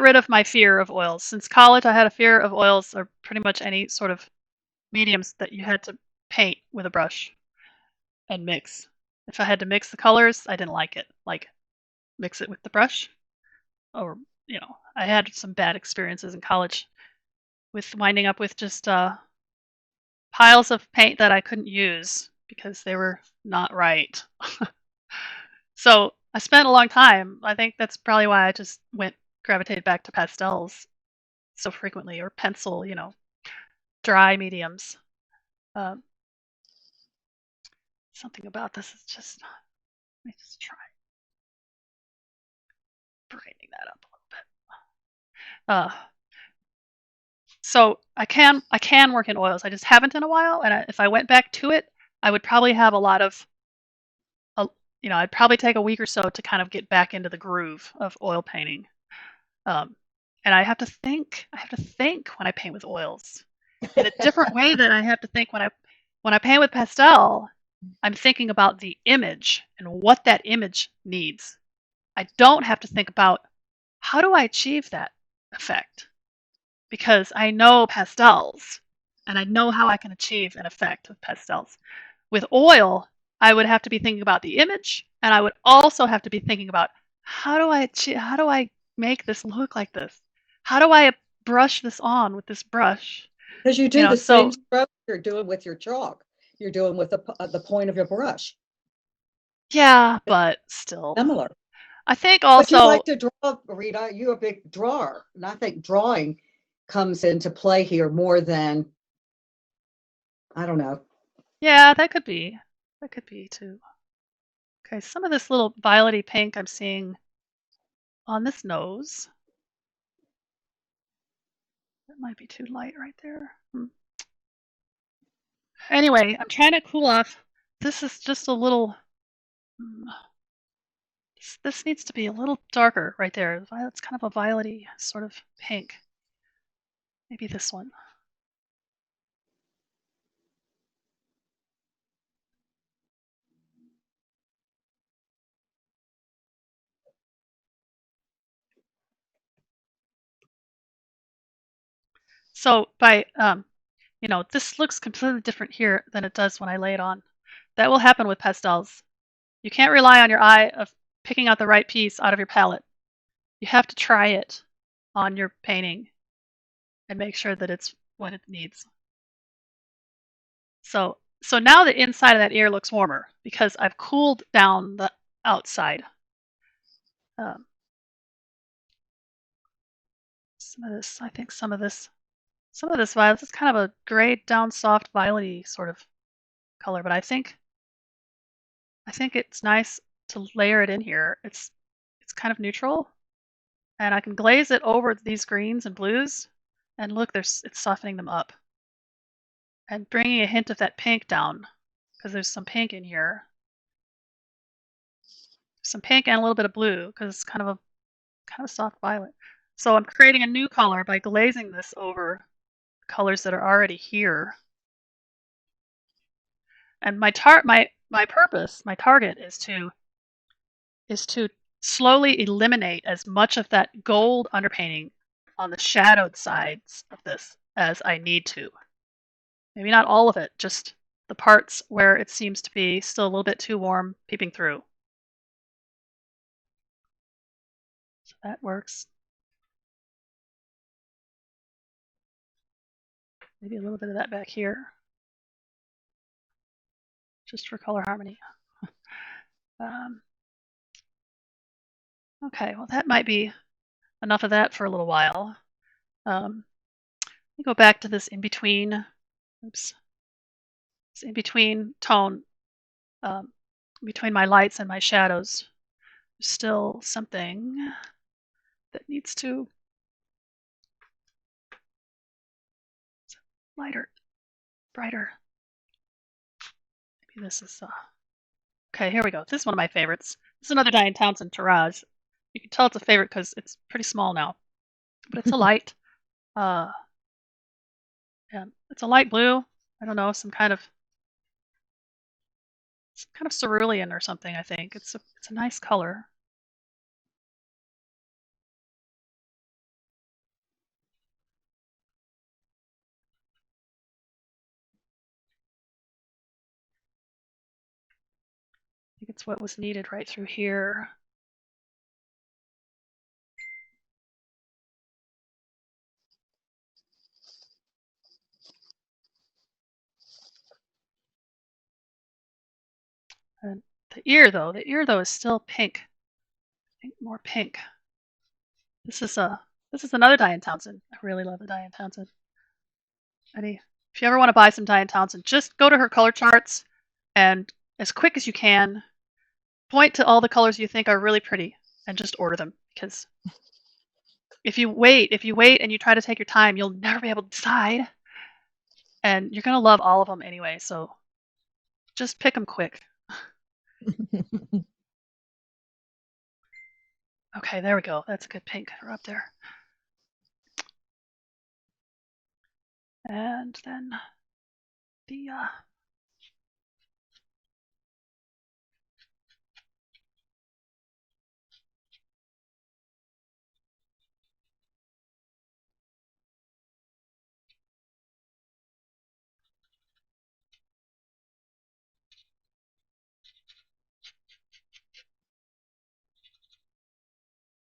rid of my fear of oils. Since college, I had a fear of oils or pretty much any sort of mediums that you had to paint with a brush and mix. If I had to mix the colors, I didn't like it. Like mix it with the brush, or I had some bad experiences in college with winding up with just piles of paint that I couldn't use because they were not right. So I spent a long time. I think that's probably why I just gravitated back to pastels so frequently, or pencil, dry mediums. Um, something about this is just, let me just try brightening that up a little bit. So I can work in oils. I just haven't in a while, and if I went back to it, I would probably have a lot of, I'd probably take a week or so to kind of get back into the groove of oil painting. And I have to think when I paint with oils in a different way than I have to think when I paint with pastel. I'm thinking about the image and what that image needs. I don't have to think about how do I achieve that effect, because I know pastels and I know how I can achieve an effect with pastels. With oil, I would have to be thinking about the image, and I would also have to be thinking about how do I make this look like this? How do I brush this on with this brush? Because you do the same stroke you're doing with your chalk. You're doing with the point of your brush. Yeah, but still. Similar. I think But also. you like to draw, Rita. You're a big drawer. And I think drawing comes into play here more than, I don't know. Yeah, that could be. That could be too. Okay, some of this little violety pink I'm seeing on this nose. That might be too light right there. Anyway, I'm trying to cool off. This is just a little. This needs to be a little darker right there. It's kind of a violety sort of pink. Maybe this one. So by, this looks completely different here than it does when I lay it on. That will happen with pastels. You can't rely on your eye of picking out the right piece out of your palette. You have to try it on your painting and make sure that it's what it needs. So now the inside of that ear looks warmer because I've cooled down the outside. I think some of this violet is kind of a grayed down soft violety sort of color, but I think it's nice to layer it in here. It's kind of neutral, and I can glaze it over these greens and blues, and look, it's softening them up and bringing a hint of that pink down, because there's some pink in here, some pink and a little bit of blue, because it's kind of a soft violet. So I'm creating a new color by glazing this over colors that are already here. And my purpose, my target is to slowly eliminate as much of that gold underpainting on the shadowed sides of this as I need to. Maybe not all of it, just the parts where it seems to be still a little bit too warm peeping through. So that works. Maybe a little bit of that back here, just for color harmony. Okay, well that might be enough of that for a little while. Let me go back to this in-between, this in-between tone, between my lights and my shadows. There's still something that needs to lighter, brighter. Maybe this is, okay, here we go. This is one of my favorites. This is another Diane Townsend Taraj. You can tell it's a favorite because it's pretty small now, but it's a light. And it's a light blue. I don't know, some kind of cerulean or something. I think it's a nice color. It's what was needed right through here. And the ear though is still pink. I think more pink. This is another Diane Townsend. I really love the Diane Townsend. If you ever want to buy some Diane Townsend, just go to her color charts and as quick as you can, point to all the colors you think are really pretty and just order them, because if you wait and you try to take your time, you'll never be able to decide, and you're gonna love all of them anyway. So just pick them quick. Okay, there we go. That's a good pink. We're up there. And then the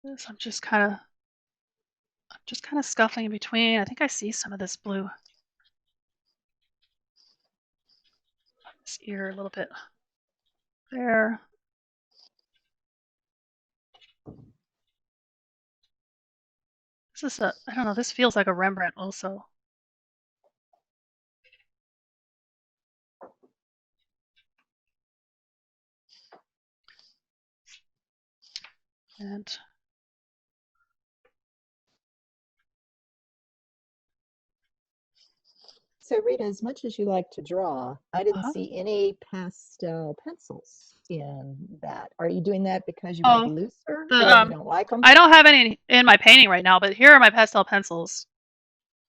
this I'm just kind of scuffling in between. I think I see some of this blue. This ear a little bit there. This is I don't know, this feels like a Rembrandt also. And So Rita, as much as you like to draw, I didn't see any pastel pencils in that. Are you doing that because you want oh, looser the and you don't like them? I don't have any in my painting right now, but here are my pastel pencils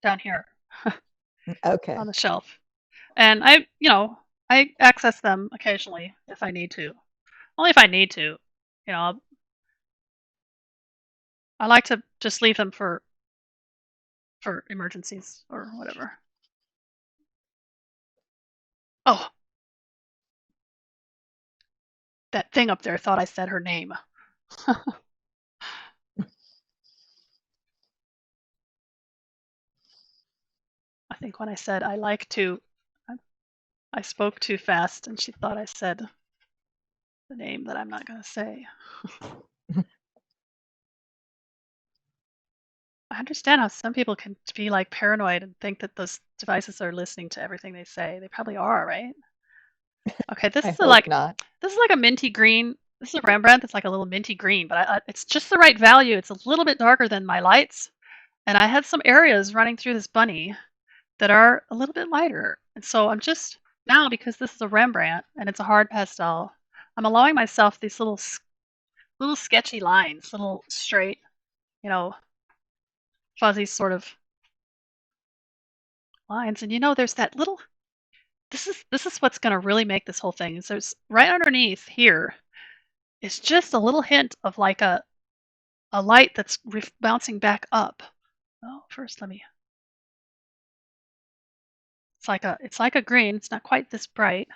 down here Okay. on the shelf. And I access them occasionally if I need to. Only if I need to. I like to just leave them for emergencies or whatever. Oh, that thing up there thought I said her name. I think when I said I like to, I spoke too fast and she thought I said the name that I'm not going to say. I understand how some people can be like paranoid and think that those devices are listening to everything they say. They probably are, right? Okay, I hope not. this is like a minty green. This is a Rembrandt that's like a little minty green, but it's just the right value. It's a little bit darker than my lights, and I had some areas running through this bunny that are a little bit lighter. And so I'm just now, because this is a Rembrandt and it's a hard pastel, I'm allowing myself these little sketchy lines, little straight, fuzzy sort of lines. And there's that little. This is what's going to really make this whole thing. So it's right underneath here is just a little hint of like a light that's bouncing back up. Oh, first let me. It's like a green. It's not quite this bright.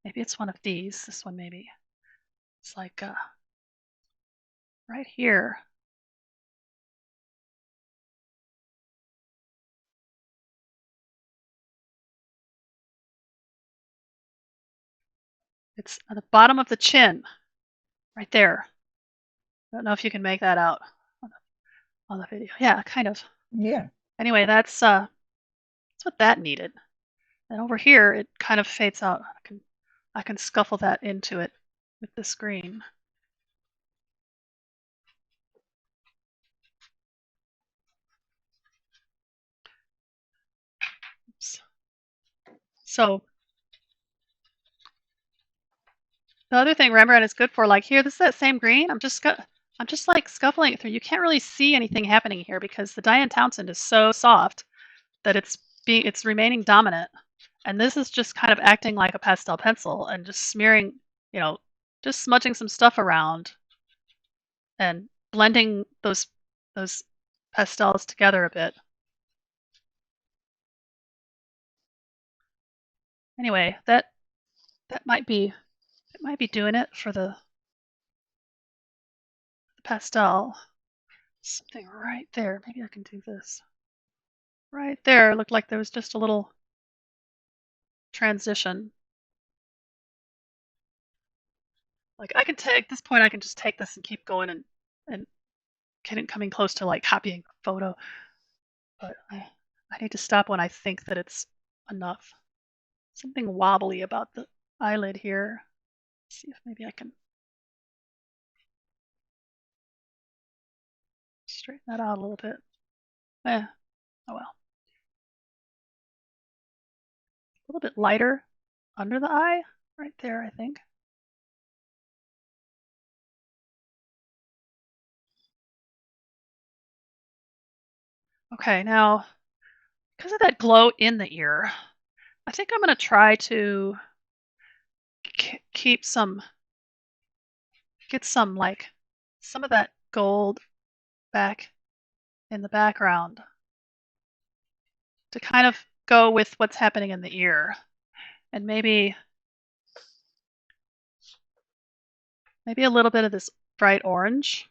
Maybe it's one of these. This one maybe. It's like right here. It's at the bottom of the chin, right there. I don't know if you can make that out on the video. Yeah, kind of. Yeah. Anyway, that's what that needed. And over here, it kind of fades out. I can scuffle that into it with this green. Oops. So the other thing Rembrandt is good for, like here, this is that same green. I'm just like scuffling it through. You can't really see anything happening here because the Diane Townsend is so soft that it's remaining dominant. And this is just kind of acting like a pastel pencil and just smearing, just smudging some stuff around and blending those pastels together a bit. Anyway, that might be might be doing it for the pastel. Something right there. Maybe I can do this. Right there, looked like there was just a little transition. Like I can take this point, I can just take this and keep going and coming close to like copying a photo. But I need to stop when I think that it's enough. Something wobbly about the eyelid here. Let's see if maybe I can straighten that out a little bit. Oh well. A little bit lighter under the eye, right there, I think. Okay, now, because of that glow in the ear, I think I'm going to try to get some like some of that gold back in the background to kind of go with what's happening in the ear, and maybe a little bit of this bright orange.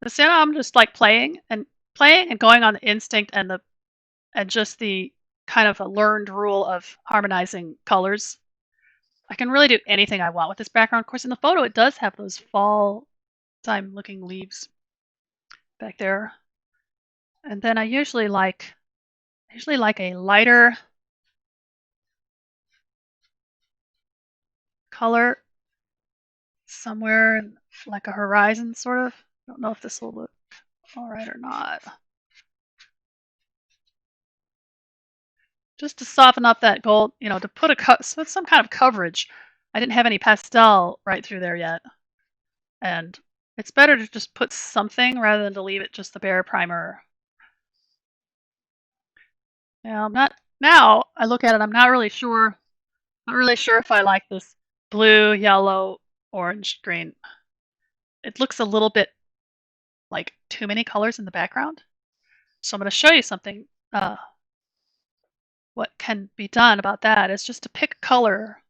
So now I'm just like playing and going on the instinct and just the kind of a learned rule of harmonizing colors. I can really do anything I want with this background. Of course, in the photo, it does have those fall time looking leaves back there. And then I usually like a lighter color somewhere like a horizon sort of. I don't know if this will look all right or not. Just to soften up that gold, to put some kind of coverage. I didn't have any pastel right through there yet. And it's better to just put something rather than to leave it just the bare primer. Now I look at it, I'm not really sure if I like this blue, yellow, orange, green. It looks a little bit like too many colors in the background. So I'm going to show you something. What can be done about that is just to pick a color.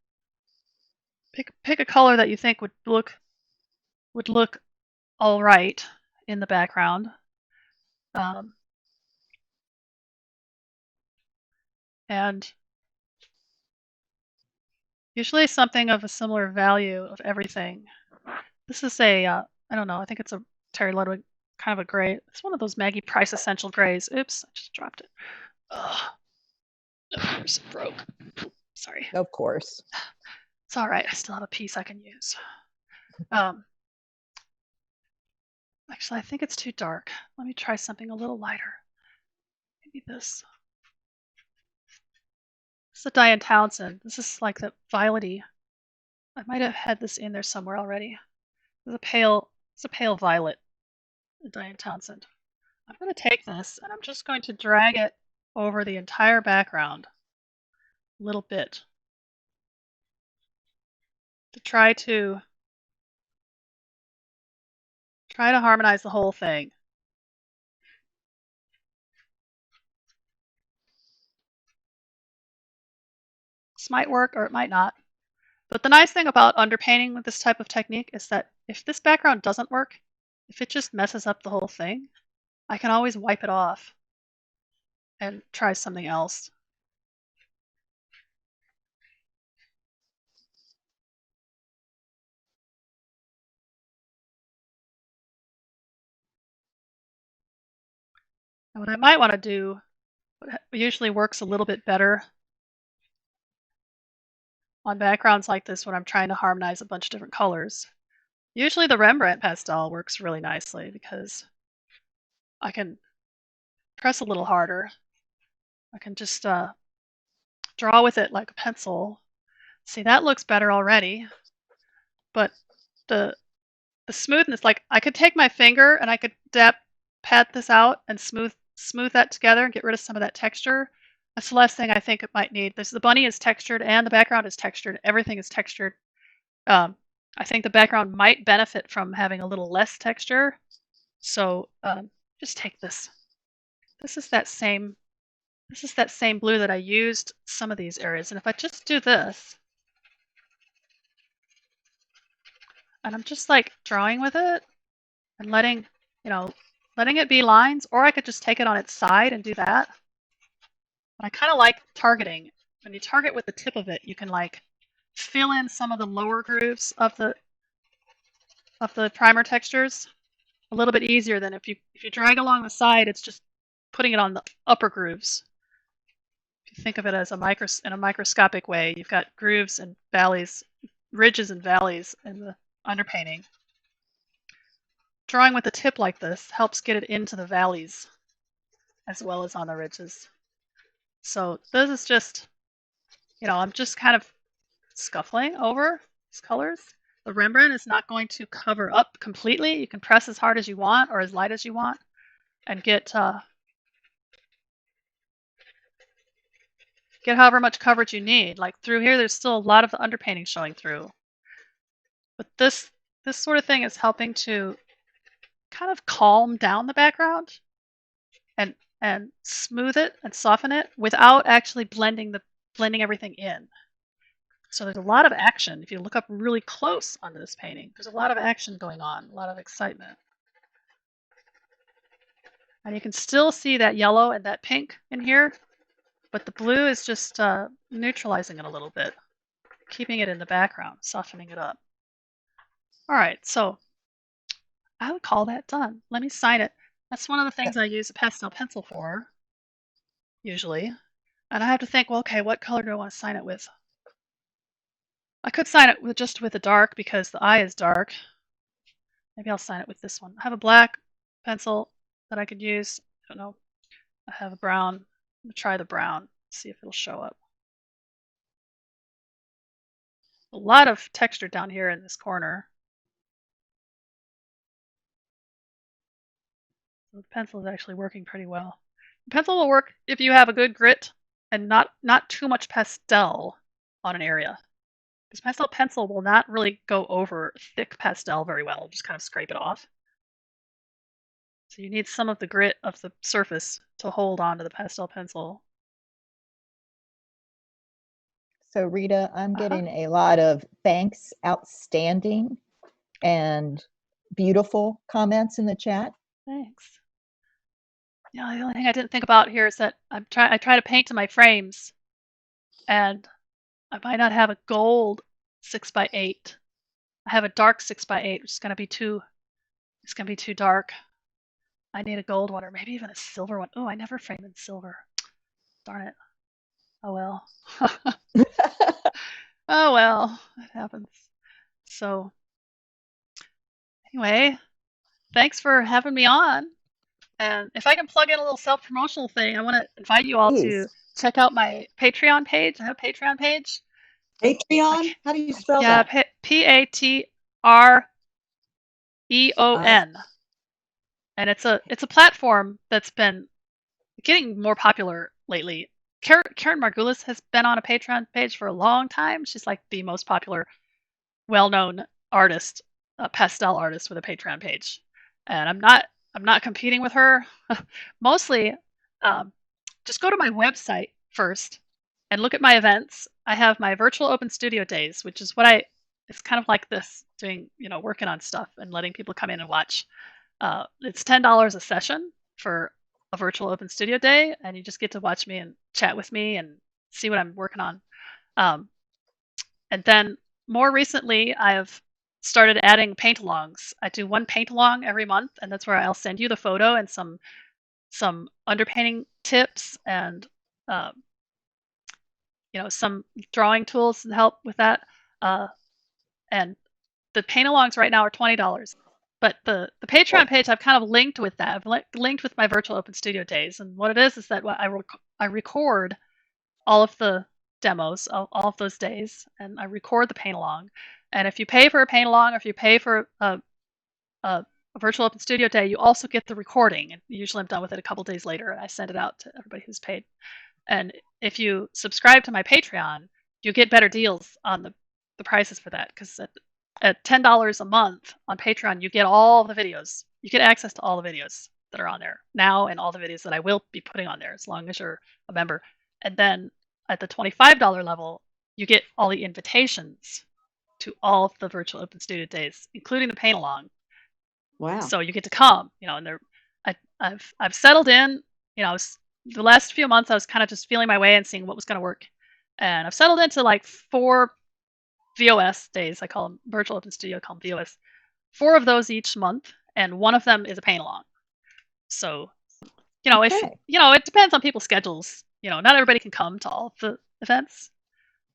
Pick a color that you think would look all right in the background. And usually something of a similar value of everything. This is a, I don't know, I think it's a Terry Ludwig kind of a gray. It's one of those Maggie Price Essential Grays. Oops, I just dropped it. Ugh. Of course it broke. Sorry. Of course. It's all right. I still have a piece I can use. Actually, I think it's too dark. Let me try something a little lighter. Maybe this. This is a Diane Townsend. This is like the violety. I might have had this in there somewhere already. It's a pale violet, Diane Townsend. I'm going to take this and I'm just going to drag it over the entire background a little bit to try to harmonize the whole thing. This might work or it might not. But the nice thing about underpainting with this type of technique is that if this background doesn't work, if it just messes up the whole thing, I can always wipe it off and try something else. And what I might want to do, what usually works a little bit better on backgrounds like this when I'm trying to harmonize a bunch of different colors. Usually the Rembrandt pastel works really nicely because I can press a little harder. I can just draw with it like a pencil. See, that looks better already. But the smoothness, like I could take my finger and I could pat this out and smooth that together and get rid of some of that texture. That's the last thing I think it might need. The bunny is textured and the background is textured. Everything is textured. I think the background might benefit from having a little less texture. So just take this. This is that same blue that I used some of these areas. And if I just do this, And I'm just like drawing with it and letting it be lines, or I could just take it on its side and do that. But I kind of like targeting. When you target with the tip of it, you can like fill in some of the lower grooves of the primer textures a little bit easier than if you drag along the side, it's just putting it on the upper grooves. If you think of it as in a microscopic way, you've got grooves and valleys, ridges and valleys in the underpainting. Drawing with the tip like this helps get it into the valleys as well as on the ridges. So this is just, I'm just kind of scuffling over these colors. The Rembrandt is not going to cover up completely. You can press as hard as you want or as light as you want and get however much coverage you need. Like through here, there's still a lot of the underpainting showing through. But this sort of thing is helping to kind of calm down the background and smooth it and soften it without actually blending everything in. So there's a lot of action. If you look up really close onto this painting, there's a lot of action going on, a lot of excitement. And you can still see that yellow and that pink in here, but the blue is just neutralizing it a little bit, keeping it in the background, softening it up. All right, so I would call that done. Let me sign it. That's one of the things I use a pastel pencil for, usually. And I have to think, well, okay, what color do I want to sign it with? I could sign it just with a dark because the eye is dark. Maybe I'll sign it with this one. I have a black pencil that I could use. I don't know. I have a brown. I'm going to try the brown, see if it'll show up. A lot of texture down here in this corner. So the pencil is actually working pretty well. The pencil will work if you have a good grit and not too much pastel on an area. Because pastel pencil will not really go over thick pastel very well. It'll just kind of scrape it off. So you need some of the grit of the surface to hold on to the pastel pencil. So Rita, I'm getting a lot of thanks, outstanding, and beautiful comments in the chat. Thanks. Yeah, the only thing I didn't think about here is that I try to paint to my frames, and I might not have a gold 6x8. I have a dark 6x8, which is going to be too. It's going to be too dark. I need a gold one, or maybe even a silver one. Oh, I never frame in silver. Darn it. Oh well. Oh well, it happens. So anyway, thanks for having me on. And if I can plug in a little self-promotional thing, I want to invite you all to check out my Patreon page. I have a Patreon page. Patreon? How do you spell Yeah, that? Patreon. And it's a platform that's been getting more popular lately. Karen Margulis has been on a Patreon page for a long time. She's like the most popular, well-known artist, pastel artist with a Patreon page. And I'm not competing with her. Mostly, just go to my website first and look at my events. I have my virtual open studio days, which is it's kind of like this, doing, working on stuff and letting people come in and watch. It's $10 a session for a virtual open studio day, and you just get to watch me and chat with me and see what I'm working on. And then more recently, I've started adding paint-alongs. I do one paint-along every month, and that's where I'll send you the photo and some underpainting tips and some drawing tools to help with that. And the paint-alongs right now are $20. But the Patreon page, I've kind of linked with that. I've linked with my virtual open studio days. And what it is that I record all of the demos, all of those days, and I record the paint-along. And if you pay for a paint-along, or if you pay for a virtual open studio day, you also get the recording. And usually I'm done with it a couple days later, and I send it out to everybody who's paid. And if you subscribe to my Patreon, you get better deals on the prices for that, because at $10 a month on Patreon, you get all the videos. You get access to all the videos that are on there now, and all the videos that I will be putting on there as long as you're a member. And then at the $25 level, you get all the invitations to all of the virtual open studio days, including the paint along. Wow. So you get to come, and I've settled in. The last few months I was kind of just feeling my way and seeing what was going to work, and I've settled into like 4 VOS days. I call them virtual open studio. I call them VOS. 4 of those each month, and one of them is a paint along. So, if it depends on people's schedules. Not everybody can come to all the events.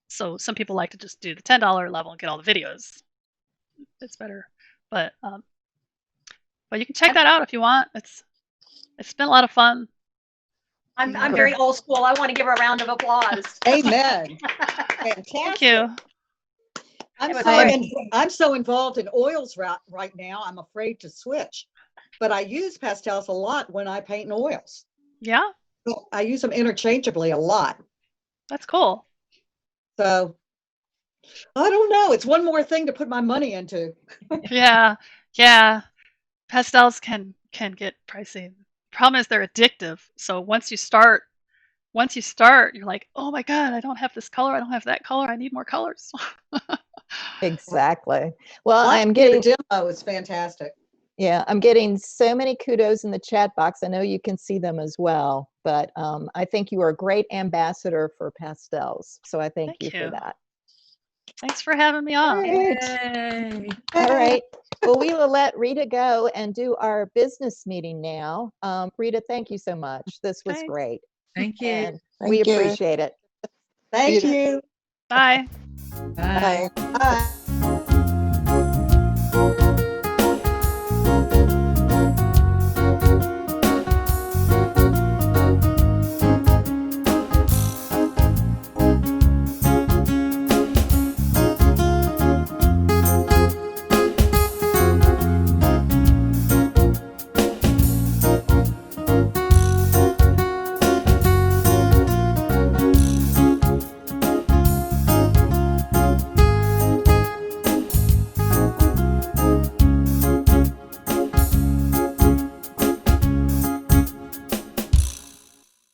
So some people like to just do the $10 level and get all the videos. It's better, but you can check that out if you want. It's been a lot of fun. I'm very old school. I want to give her a round of applause. Amen. Fantastic. Thank you. I'm so involved in oils right now. I'm afraid to switch, but I use pastels a lot when I paint in oils. Yeah. I use them interchangeably a lot. That's cool. So I don't know. It's one more thing to put my money into. Yeah. Pastels can get pricey. Problem is they're addictive. So once you start, you're like, oh my God, I don't have this color. I don't have that color. I need more colors. Exactly. Well, I'm getting demo is fantastic. Yeah, I'm getting so many kudos in the chat box. I know you can see them as well, but I think you are a great ambassador for pastels. So I thank you for that. Thanks for having me on. Yay. All right. Well, we will let Rita go and do our business meeting now. Rita, thank you so much. This was great. Thank you. And we appreciate it. Thank you. Bye. Bye. Bye.